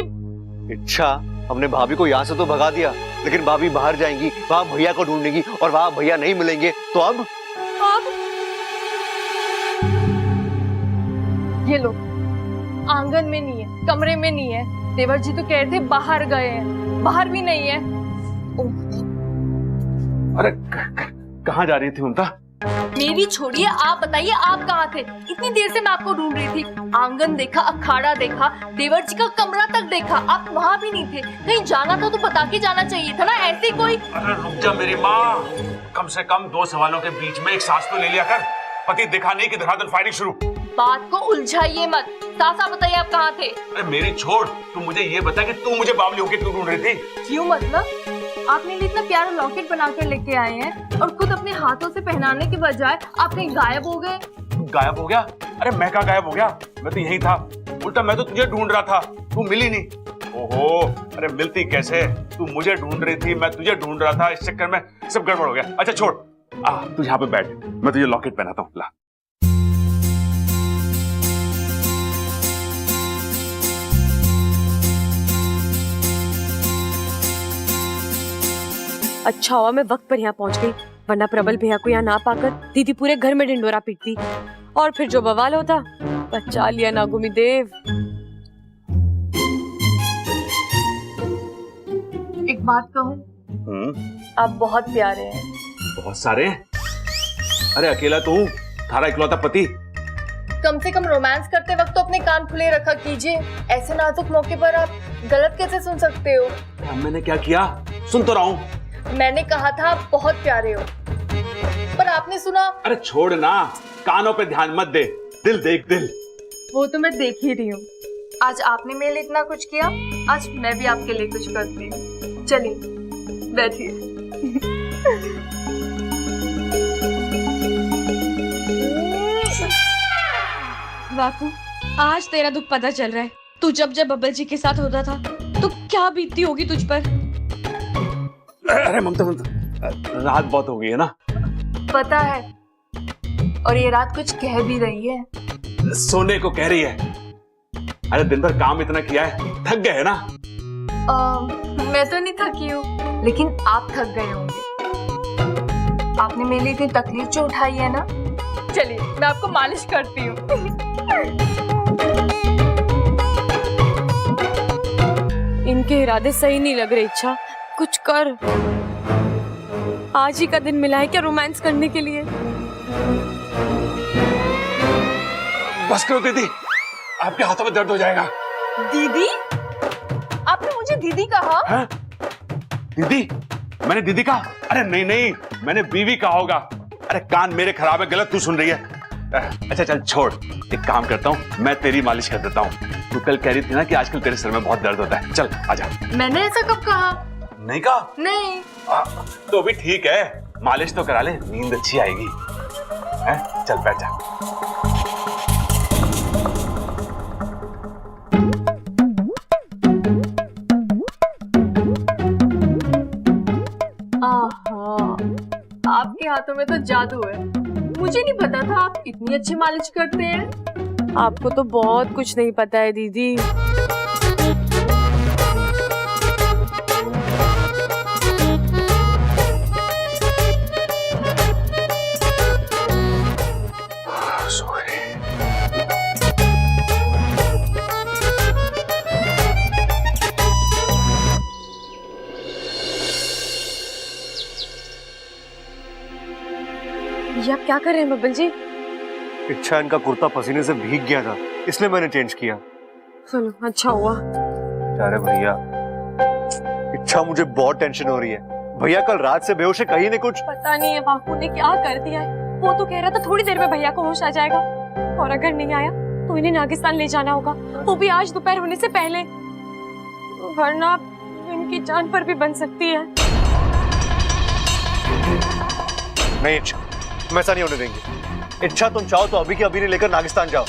इच्छा, हमने भाभी को यहाँ से तो भगा दिया, लेकिन भाभी बाहर जाएंगी, वहाँ भैया को ढूंढेंगी और वहाँ भैया नहीं मिलेंगे तो अब ये लो, आंगन में नहीं है, कमरे में नहीं है। देवर जी तो कह रहे थे बाहर गए हैं, बाहर भी नहीं है। अरे कहाँ जा रही थी ममता? मेरी छोड़िए, आप बताइए आप कहाँ थे? इतनी देर से मैं आपको ढूंढ रही थी। आंगन देखा, अखाड़ा देखा, देवर जी का कमरा तक देखा, आप वहाँ भी नहीं थे। कहीं जाना था तो बता के जाना चाहिए था ना, ऐसे कोई। अरे रुक जा मेरी माँ, कम से कम 2 सवालों के बीच में एक सांस तो ले लिया कर। पति दिखा नहीं कि धड़ाधड़ फायरिंग शुरू। बात को उलझाइए मत, साफ साफ बताइए आप कहाँ थे? अरे मेरी छोड़, तू मुझे ये बता कि तू मुझे बावली होके क्यों ढूंढ रही थी? क्यों मतलब? आप मेरे लिए इतना प्यारा लॉकेट बनाकर लेके आए हैं और खुद अपने हाथों से पहनाने के बजाय आप कहीं गायब हो गए। गायब हो गया? अरे मैं कहाँ गायब हो गया? मैं तो यहीं था। उल्टा मैं तो तुझे ढूंढ रहा था, तू मिली नहीं। ओहो, अरे मिलती कैसे? तू मुझे ढूंढ रही थी, मैं तुझे ढूंढ रहा था, इस चक्कर में सब गड़बड़ हो गया। अच्छा छोड़, तू यहाँ पे बैठ, मैं तुझे लॉकेट पहनाता हूँ। ला। अच्छा हुआ मैं वक्त पर यहाँ पहुँच गई, वरना प्रबल भैया को यहाँ ना पाकर दीदी पूरे घर में ढिंडोरा पीटती और फिर जो बवाल होता। बचा लिया नागुमी देव। एक बात कहूँ, आप बहुत प्यारे हैं। बहुत सारे? अरे अकेला तू, थारा इकलौता पति। कम से कम रोमांस करते वक्त तो अपने कान खुले रखा कीजिए। ऐसे नाजुक मौके पर आप गलत कैसे सुन सकते हो? मैंने क्या किया? सुन तो रहा हूँ। मैंने कहा था आप बहुत प्यारे हो, पर आपने सुना। अरे छोड़ ना, कानों पे ध्यान मत दे, दिल देख दिल। वो तो मैं देख ही रही हूँ। आज आपने मेरे लिए इतना कुछ किया, आज मैं भी आपके लिए कुछ करती हूँ। चलिए बैठिए। बापू, आज तेरा दुख पता चल रहा है। तू जब जब बब्बल जी के साथ होता था तो क्या बीतती होगी तुझ पर। अरे ममता, रात बहुत हो गई है ना। पता है, और ये रात कुछ कह भी रही है। सोने को कह रही है। अरे दिन भर काम इतना किया है, थक गए है ना। मैं तो नहीं थकी हूँ, लेकिन आप थक गए होंगे। आपने मेरे लिए इतनी तकलीफ जो उठाई है ना। चलिए मैं आपको मालिश करती हूँ। इनके इरादे सही नहीं लग रहे। इच्छा कुछ कर, आज ही का दिन मिला है क्या रोमांस करने के लिए? बस करो दीदी, आपके हाथों में दर्द हो जाएगा। दीदी? आपने मुझे दीदी कहा? है? दीदी? मैंने दीदी कहा? अरे नहीं नहीं, मैंने बीवी कहा होगा। अरे कान मेरे खराब है, गलत तू सुन रही है। अच्छा चल छोड़, एक काम करता हूँ, मैं तेरी मालिश कर देता हूँ। तू कल कह रही थी ना कि आजकल तेरे सिर में बहुत दर्द होता है। चल आजा। मैंने ऐसा कब कहा? नहीं कहा? नहीं। तो भी ठीक है, मालिश तो करा ले, नींद अच्छी आएगी। है? चल बैठ जा। आपके हाथों में तो जादू है। मुझे नहीं पता था आप इतनी अच्छी मालिश करते हैं। आपको तो बहुत कुछ नहीं पता है दीदी। ये आप क्या कर रहे हैं बब्बल जी? इच्छा, इनका कुर्ता पसीने से भीग गया था, इसलिए मैंने चेंज किया। चलो अच्छा हुआ। अरे भैया, इच्छा मुझे बहुत टेंशन हो रही है। भैया कल रात से बेहोश है, कहीं नहीं कुछ। पता नहीं है बापू ने क्या कर दिया है। वो तो कह रहा था थोड़ी देर में भैया को होश आ जाएगा, और अगर नहीं आया तो इन्हें नागिस्तान ले जाना होगा, वो भी आज दोपहर होने से पहले, वरना इनकी जान पर भी बन सकती है। नहीं इच्छा, हम ऐसा नहीं होने देंगे। इच्छा तुम चाहो तो अभी के अभी नहीं लेकर नागिस्तान जाओ।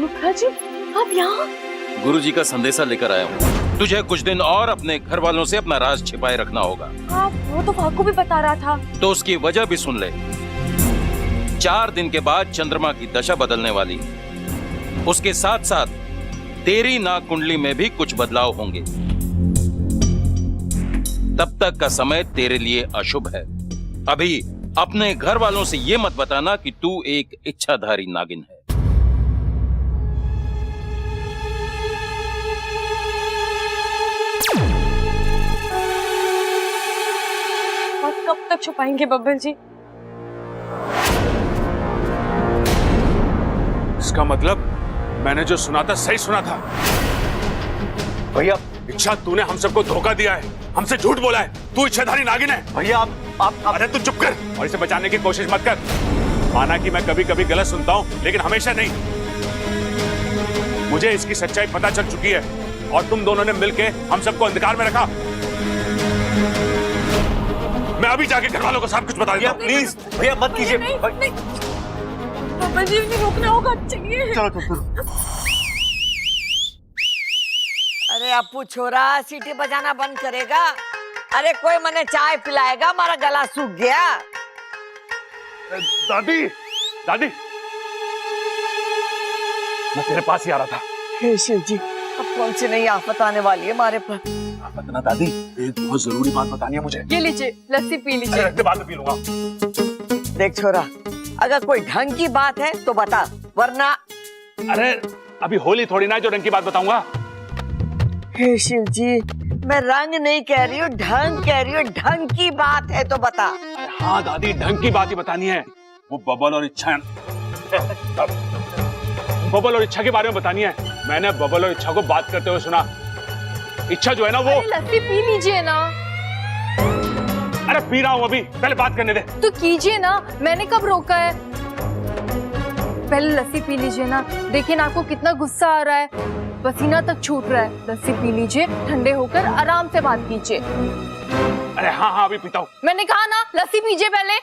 मुखर्जी, आप यहाँ? गुरुजी का संदेशा लेकर आया हूँ। तुझे कुछ दिन और अपने घर वालों से अपना राज छिपाए रखना होगा। आप वो तो फाकू भी बता रहा था। तो उसकी वजह भी सुन ले। 4 दिन के बाद चंद्रमा की दशा बदलने वाली, उसके साथ साथ तेरी नाग कुंडली में भी कुछ बदलाव होंगे। तब तक का समय तेरे लिए अशुभ है। अभी अपने घर वालों से ये मत बताना कि तू एक इच्छाधारी नागिन है। और कब तक छुपाएंगे बब्बल जी? इसका मतलब मैंने जो सुना था सही सुना था। भैया इच्छा, तूने हम सबको धोखा दिया है, हमसे झूठ बोला है, तू इच्छाधारी नागिन है। भैया आप अरे तू चुप कर और इसे बचाने की कोशिश मत कर। माना कि मैं कभी कभी गलत सुनता हूं, लेकिन हमेशा नहीं। मुझे इसकी सच्चाई पता चल चुकी है और तुम दोनों ने मिलके हम सबको अंधकार में रखा। मैं अभी जाके घर वालों को सब कुछ बता देता हूं। प्लीज भैया मत कीजिए। बब्बल जी मुझे रोकना होगा। चलिए। चलो। अरे अपू छोरा, सीटी बजाना बंद करेगा? अरे कोई मने चाय पिलाएगा, हमारा गला सूख गया। दादी, दादी, मैं तेरे पास ही आ रहा था। हे शिव जी, अब कौन सी नई आफत आने वाली है हमारे पर? आफत ना दादी, एक बहुत जरूरी बात बतानी है मुझे। ये लीजिए, लस्सी पी लीजिए। अरे बाद में पी लूंगा। देख छोरा, अगर कोई ढंग की बात है तो बता, वरना। अरे अभी होली थोड़ी ना है जो ढंग की बात बताऊंगा। हे शिव जी, मैं रंग नहीं कह रही हूँ, ढंग कह रही हूँ। ढंग की बात है तो बता। हाँ दादी, ढंग की बात ही बतानी है। वो बबल और इच्छा बबल और इच्छा के बारे में बतानी है। मैंने बबल और इच्छा को बात करते हुए सुना। इच्छा जो है ना वो। लस्सी पी लीजिए ना। अरे पी रहा हूँ अभी, पहले बात करने दे। तो कीजिए ना, मैंने कब रोका है? पहले लस्सी पी लीजिए ना। देखिए ना आपको कितना गुस्सा आ रहा है, पसीना तक छूट रहा है। लस्सी पी लीजिए, ठंडे होकर आराम से बात कीजिए। अरे हाँ अभी पीता हूँ। मैंने कहा ना, लस्सी पीजिए पहले।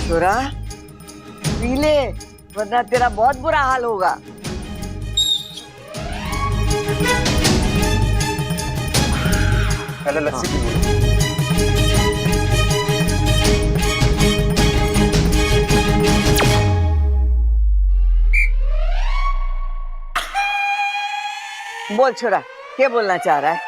छोरा पी ले, वरना तेरा बहुत बुरा हाल होगा। पहले लस्सी पी लो। बोल छोरा, क्या बोलना चाह रहा है?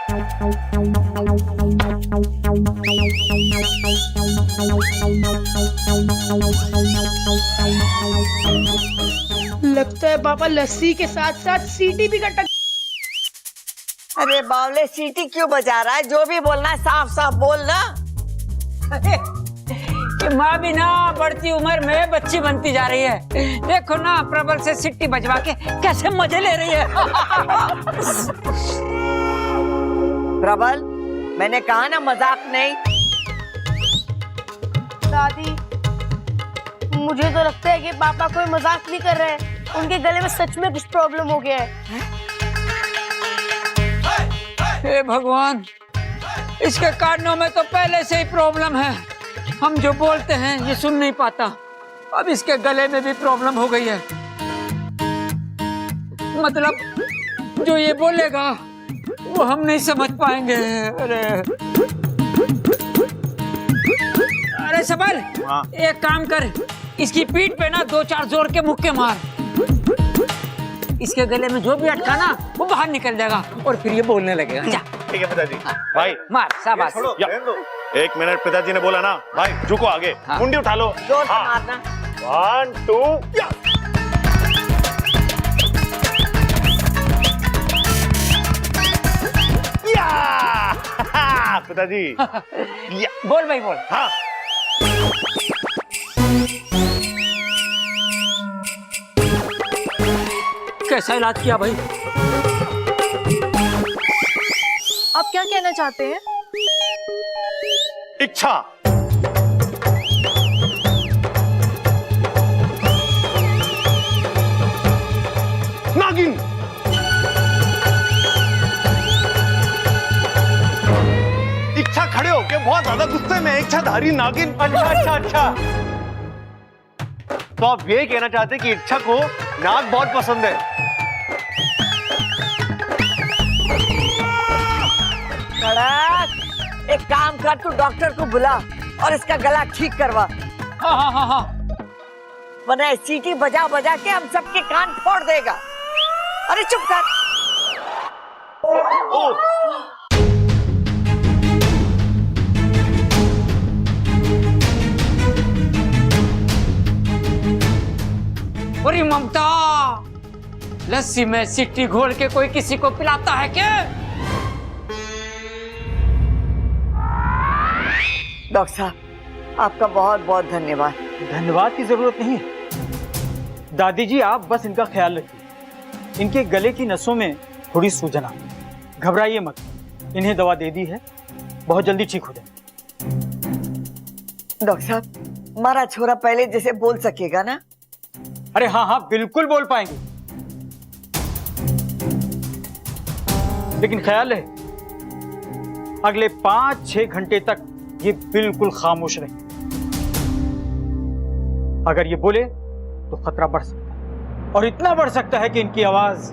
लगता है पापा लस्सी के साथ साथ सीटी भी कटक। अरे बावले, सीटी क्यों बजा रहा है? जो भी बोलना है साफ साफ बोल ना। माँ भी ना बढ़ती उम्र में बच्ची बनती जा रही है। देखो ना, प्रबल से सिट्टी बजवा के कैसे मजे ले रही है। प्रबल, मैंने कहा ना मजाक नहीं। दादी, मुझे तो लगता है कि पापा कोई मजाक नहीं कर रहे हैं। उनके गले में सच में कुछ प्रॉब्लम हो गया है। हे भगवान, इसके कानों में तो पहले से ही प्रॉब्लम है। हम जो बोलते हैं ये सुन नहीं पाता, अब इसके गले में भी प्रॉब्लम हो गई है। मतलब जो ये बोलेगा वो हम नहीं समझ पाएंगे। अरे सबल, एक काम कर, इसकी पीठ पे ना 2-4 जोर के मुक्के मार। इसके गले में जो भी अटका ना वो बाहर निकल जाएगा और फिर ये बोलने लगेगा। जा। ठीक है पिताजी। भाई मार, शाबाश। छोड़ो, रहने दो। 1 मिनट, पिताजी ने बोला ना। भाई झुको आगे, मुंडी उठा लो। जोर से मारना। 1 2 पिताजी। बोल भाई बोल। हाँ, कैसा इलाज किया भाई? आप क्या कहना चाहते हैं? इच्छा नागिन। इच्छा खड़े होके बहुत ज्यादा गुस्से में। इच्छाधारी नागिन। अच्छा। तो आप ये कहना चाहते हैं कि इच्छा को नाग बहुत पसंद है? कड़क, एक काम कर, तू डॉक्टर को बुला और इसका गला ठीक करवा। हाँ। वरना सीटी बजा बजा के हम सबके कान फोड़ देगा। अरे चुप कर। लस्सी में सिट्टी घोल के कोई किसी को पिलाता है क्या? डॉक्टर साहब, आपका बहुत बहुत धन्यवाद। धन्यवाद की जरूरत नहीं है दादी जी, आप बस इनका ख्याल रखिए। इनके गले की नसों में थोड़ी सूजन आ, घबराइए मत, इन्हें दवा दे दी है, बहुत जल्दी ठीक हो जाए। डॉक्टर साहब, हमारा छोरा पहले जैसे बोल सकेगा ना? अरे हाँ हाँ, बिल्कुल बोल पाएंगे, लेकिन ख्याल है अगले 5-6 घंटे तक ये बिल्कुल खामोश रहे। अगर ये बोले तो खतरा बढ़ सकता है, और इतना बढ़ सकता है कि इनकी आवाज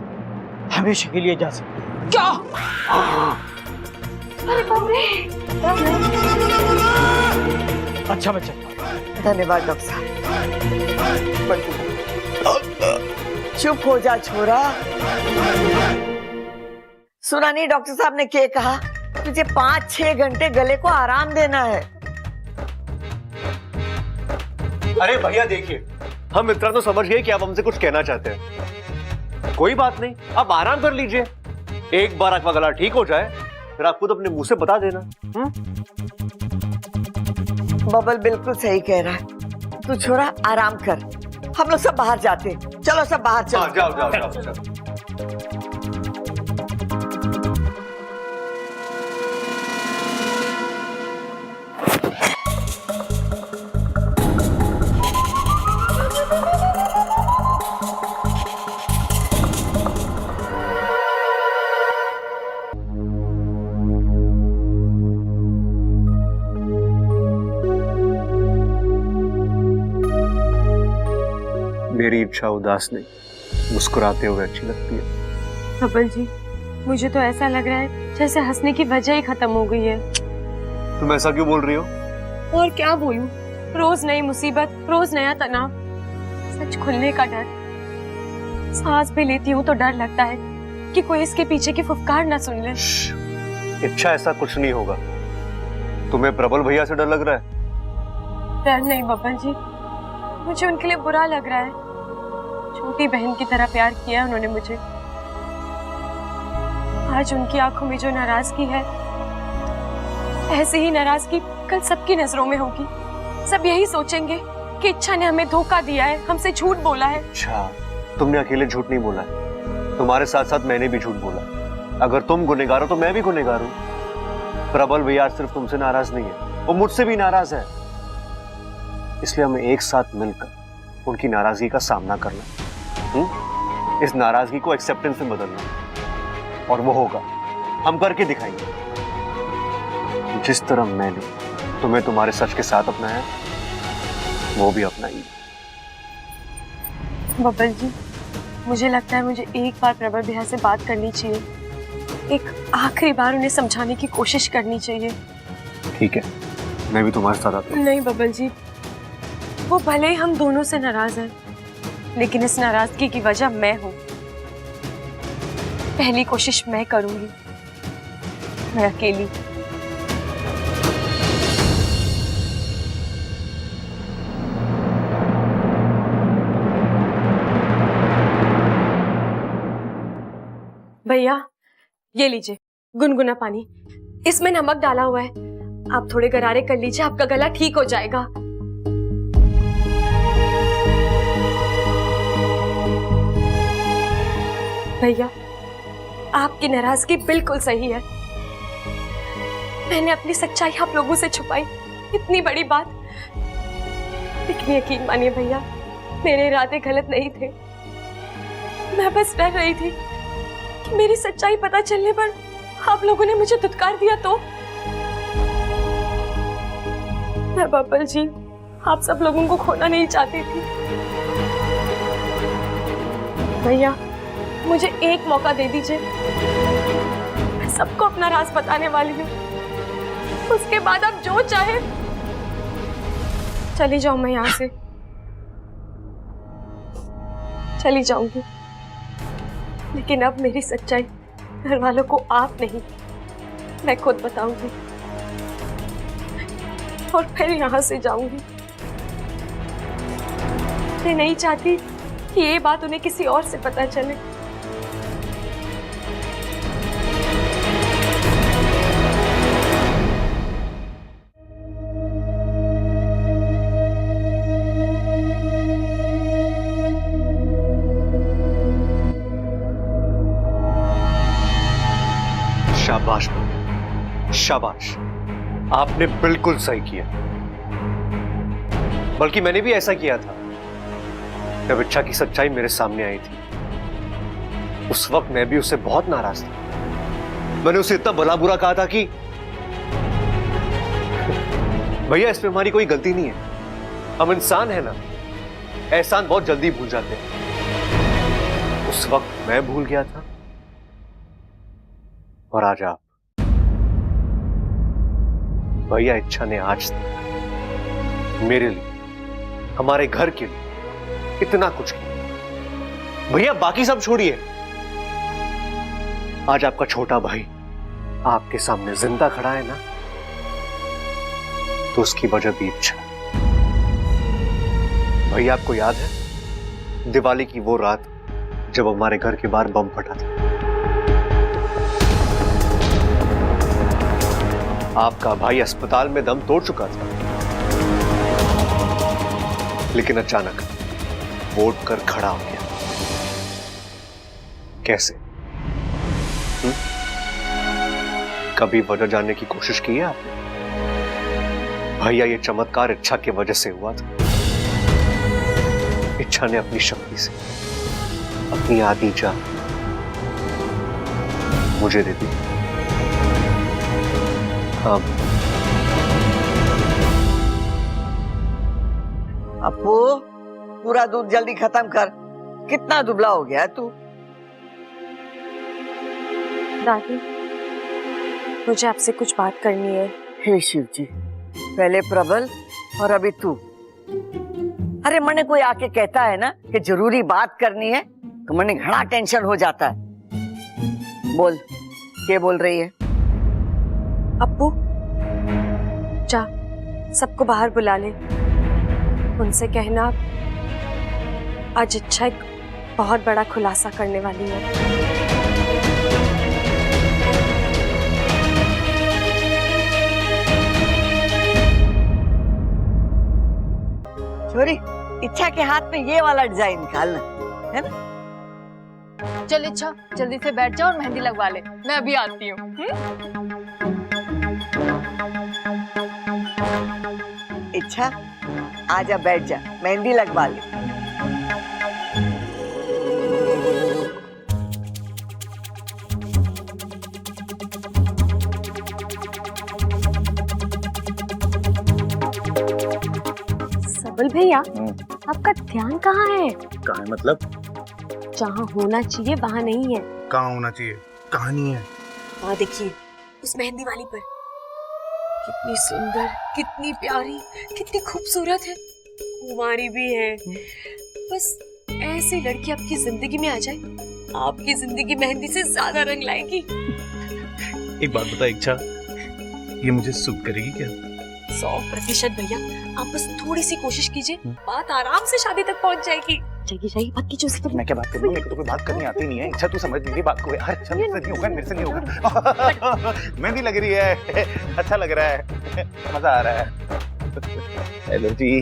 हमेशा के लिए जा सकती है। क्या? अरे बाप रे! अच्छा मैं चलता हूं। धन्यवाद डॉक्टर साहब। चुप हो जा छोरा। सुना नहीं डॉक्टर साहब ने क्या कहा? तुझे 5-6 घंटे गले को आराम देना है। अरे भैया देखिए, हम इतना तो समझ गए कि आप हमसे कुछ कहना चाहते हैं। कोई बात नहीं, आप आराम कर लीजिए। एक बार आपका गला ठीक हो जाए फिर आप खुद अपने मुंह से बता देना। बबल बिल्कुल सही कह रहा है। तू छोरा आराम कर, हम लोग सब बाहर जाते। चलो सब बाहर चलो। जाओ जाओ जाओ, जाओ। मेरी इच्छा उदास नहीं, मुस्कुराते हुए अच्छी लगती है। बबल जी, मुझे तो ऐसा लग रहा है जैसे हंसने की वजह ही खत्म हो गई है। तुम ऐसा क्यों बोल रही हो? और क्या बोलूं? रोज नई मुसीबत, रोज नया तनाव, सच खुलने का डर। सांस भी लेती हूँ तो डर लगता है कि कोई इसके पीछे की फुफकार ना सुन ले। इच्छा, ऐसा कुछ नहीं होगा। तुम्हें प्रबल भैया से डर लग रहा है? डर नहीं बबल जी, मुझे उनके लिए बुरा लग रहा है। छोटी बहन की तरह प्यार किया उन्होंने मुझे। आज उनकी आंखों में जो नाराजगी है, ऐसी ही नाराजगी कल सबकी नजरों में होगी। सब यही सोचेंगे कि इच्छा ने हमें धोखा दिया है, हमसे झूठ बोला है। अच्छा, तुमने अकेले झूठ नहीं बोला है, तुम्हारे साथ साथ मैंने भी झूठ बोला। अगर तुम गुनहगार हो तो मैं भी गुनहगार हूँ। प्रबल भैया सिर्फ तुमसे नाराज नहीं है, वो मुझसे भी नाराज है। इसलिए हमें एक साथ मिलकर उनकी नाराजगी का सामना करना, इस नाराजगी को एक्सेप्टेंस में बदलना, और वो होगा, हम करके दिखाएंगे। जिस तरह मैंने तुम्हें तुम्हारे सच के साथ अपनाया, वो भी अपनाएंगे। बबल जी, मुझे लगता है मुझे एक बार प्रबल भैया से बात करनी चाहिए। एक आखिरी बार उन्हें समझाने की कोशिश करनी चाहिए। ठीक है, मैं भी तुम्हारे साथ आता हूं। नहीं बबल जी, वो भले ही हम दोनों से नाराज हैं, लेकिन इस नाराजगी की वजह मैं हूं। पहली कोशिश मैं करूंगी, मैं अकेली। भैया, ये लीजिए गुनगुना पानी, इसमें नमक डाला हुआ है। आप थोड़े गरारे कर लीजिए, आपका गला ठीक हो जाएगा। भैया, आपकी नाराजगी बिल्कुल सही है। मैंने अपनी सच्चाई आप लोगों से छुपाई, इतनी बड़ी बात। लेकिन यकीन मानिए भैया, मेरे इरादे गलत नहीं थे। मैं बस डर रही थी कि मेरी सच्चाई पता चलने पर आप लोगों ने मुझे धुतकार दिया तो। मैं बबल जी, आप सब लोगों को खोना नहीं चाहती थी। भैया, मुझे एक मौका दे दीजिए, मैं सबको अपना राज बताने वाली हूँ। उसके बाद आप जो चाहे। चली जाऊं मैं यहाँ से, चली जाऊंगी, लेकिन अब मेरी सच्चाई घर वालों को आप नहीं, मैं खुद बताऊंगी और फिर यहाँ से जाऊंगी। मैं नहीं चाहती कि ये बात उन्हें किसी और से पता चले। शाबाश शाबाश, आपने बिल्कुल सही किया। बल्कि मैंने भी ऐसा किया था जब इच्छा की सच्चाई मेरे सामने आई थी। उस वक्त मैं भी उससे बहुत नाराज था। मैंने उसे इतना भला बुरा कहा था कि भैया इसमें हमारी कोई गलती नहीं है, हम इंसान है ना, एहसान बहुत जल्दी भूल जाते हैं। उस वक्त मैं भूल गया था और आज आप। भैया इच्छा ने आज तक मेरे लिए, हमारे घर के लिए इतना कुछ किया। भैया बाकी सब छोड़िए, आज आपका छोटा भाई आपके सामने जिंदा खड़ा है ना, तो उसकी वजह भी इच्छा। भैया आपको याद है दिवाली की वो रात जब हमारे घर के बाहर बम फटा था? आपका भाई अस्पताल में दम तोड़ चुका था, लेकिन अचानक वो उठकर खड़ा हो गया। कैसे? कभी वजह जानने की कोशिश की है आपने? भैया ये चमत्कार इच्छा की वजह से हुआ था। इच्छा ने अपनी शक्ति से अपनी आधी जान मुझे दे दी। हाँ अपू, पूरा दूध जल्दी खत्म कर, कितना दुबला हो गया है तू। दादी, मुझे आपसे कुछ बात करनी है। हे शिव जी, पहले प्रबल और अभी तू। अरे मने कोई आके कहता है ना कि जरूरी बात करनी है तो मने घना टेंशन हो जाता है। बोल, क्या बोल रही है? अप्पू, जा सबको बाहर बुला ले, उनसे कहना आज इच्छा एक बहुत बड़ा खुलासा करने वाली है। छोरी, इच्छा के हाथ में ये वाला डिजाइन निकालना है ना। चल इच्छा, जल्दी से बैठ जा और मेहंदी लगवा ले, मैं अभी आती हूँ। इच्छा आजा, बैठ जा, मेहंदी लगवा ले। सबल भैया, आपका ध्यान कहाँ है? कहाँ है मतलब? जहाँ होना चाहिए वहाँ नहीं है। कहाँ होना चाहिए? कहाँ नहीं है? वहाँ देखिए, उस मेहंदी वाली पर। कितनी सुंदर, कितनी प्यारी, कितनी खूबसूरत है, कुमारी भी है। बस ऐसी लड़की आपकी जिंदगी में आ जाए, आपकी जिंदगी मेहंदी से ज्यादा रंग लाएगी। एक बात बता इच्छा, ये मुझे सूट करेगी क्या? 100% भैया, आप बस थोड़ी सी कोशिश कीजिए, बात आराम से शादी तक पहुंच जाएगी। जाइए बात कीजिए उससे। मैं क्या बात करूँ? मेरे को तो कोई बात करनी आती नहीं है। इच्छा तू समझ मेरी बात को। यार अच्छा मेरे से नहीं होगा, मेरे से नहीं होगा। मेहंदी लग रही है, अच्छा लग रहा है, मजा आ रहा है। हेलो जी।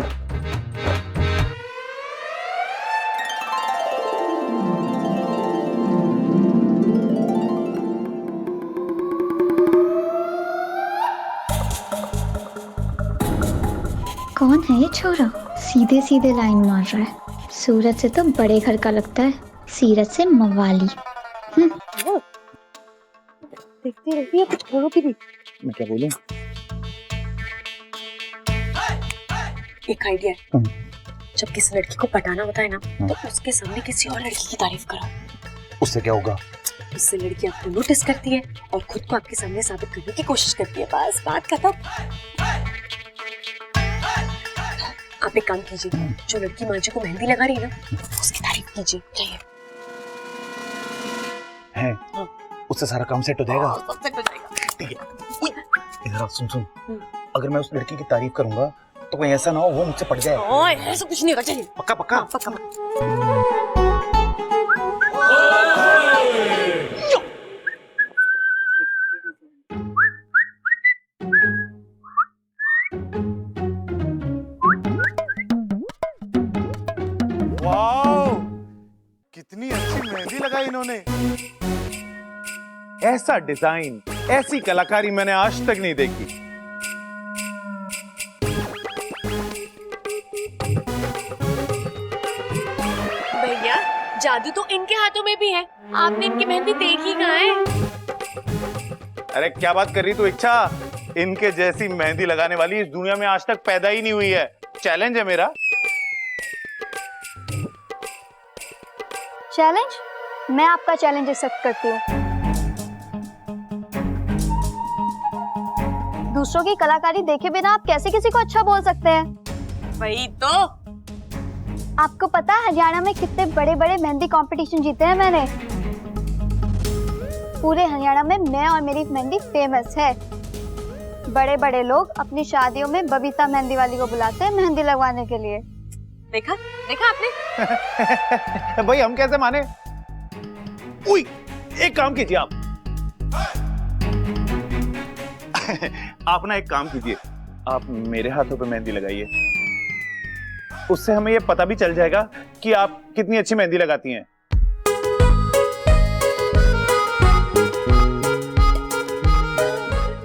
कौन है ये छोरा? सीधे सीधे लाइन मार रहा है। सूरत से तो बड़े घर का लगता है, सीरत से मवाली। देखती रहती है, कुछ बोलो भी नहीं। मैं क्या बोलूं? एक आइडिया है, जब किसी लड़की को पटाना होता है ना, तो उसके सामने किसी और लड़की की तारीफ करो। उससे क्या होगा? उससे लड़की आपको नोटिस करती है और खुद को आपके सामने साबित करने की कोशिश करती है। बस बात खत्म। आप एक काम कीजिए, जो लड़की माँ जी को मेहंदी लगा रही है ना, उसकी तारीफ कीजिए। चाहिए है? उससे सारा काम सेट हो जाएगा। सब सेट हो जाएगा। ठीक है। इधर सुन, अगर मैं उस लड़की की तारीफ करूंगा तो कोई ऐसा ना हो वो मुझसे पट जाए। ओए, ऐसा कुछ नहीं होगा। चलिए पक्का पक्का? हाँ, पक्का। वाओ, कितनी अच्छी मेहंदी लगाई इन्होंने। ऐसा डिजाइन ऐसी कलाकारी मैंने आज तक नहीं देखी। भैया जादू तो इनके हाथों में भी है, आपने इनकी मेहंदी देखी कहाँ है? अरे क्या बात कर रही तू इच्छा, इनके जैसी मेहंदी लगाने वाली इस दुनिया में आज तक पैदा ही नहीं हुई है। चैलेंज है मेरा। चैलेंज? मैं आपका चैलेंज एक्सेप्ट करती हूँ। दूसरों की कलाकारी देखे बिना आप कैसे किसी को अच्छा बोल सकते हैं? वही तो। आपको पता है हरियाणा में कितने बड़े बड़े मेहंदी कंपटीशन जीते हैं मैंने। पूरे हरियाणा में मैं और मेरी मेहंदी फेमस है। बड़े बड़े लोग अपनी शादियों में बबीता मेहंदी वाली को बुलाते हैं मेहंदी लगवाने के लिए। देखा देखा आपने? भाई हम कैसे माने? उई, एक काम कीजिए आप। आप ना एक काम कीजिए, आप मेरे हाथों पे मेहंदी लगाइए। उससे हमें ये पता भी चल जाएगा कि आप कितनी अच्छी मेहंदी लगाती हैं।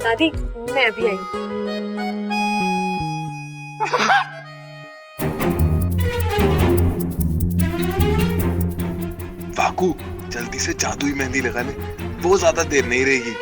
दादी मैं अभी आई। वाकू जल्दी से जादुई मेहंदी लगा ले, वो ज्यादा देर नहीं रहेगी।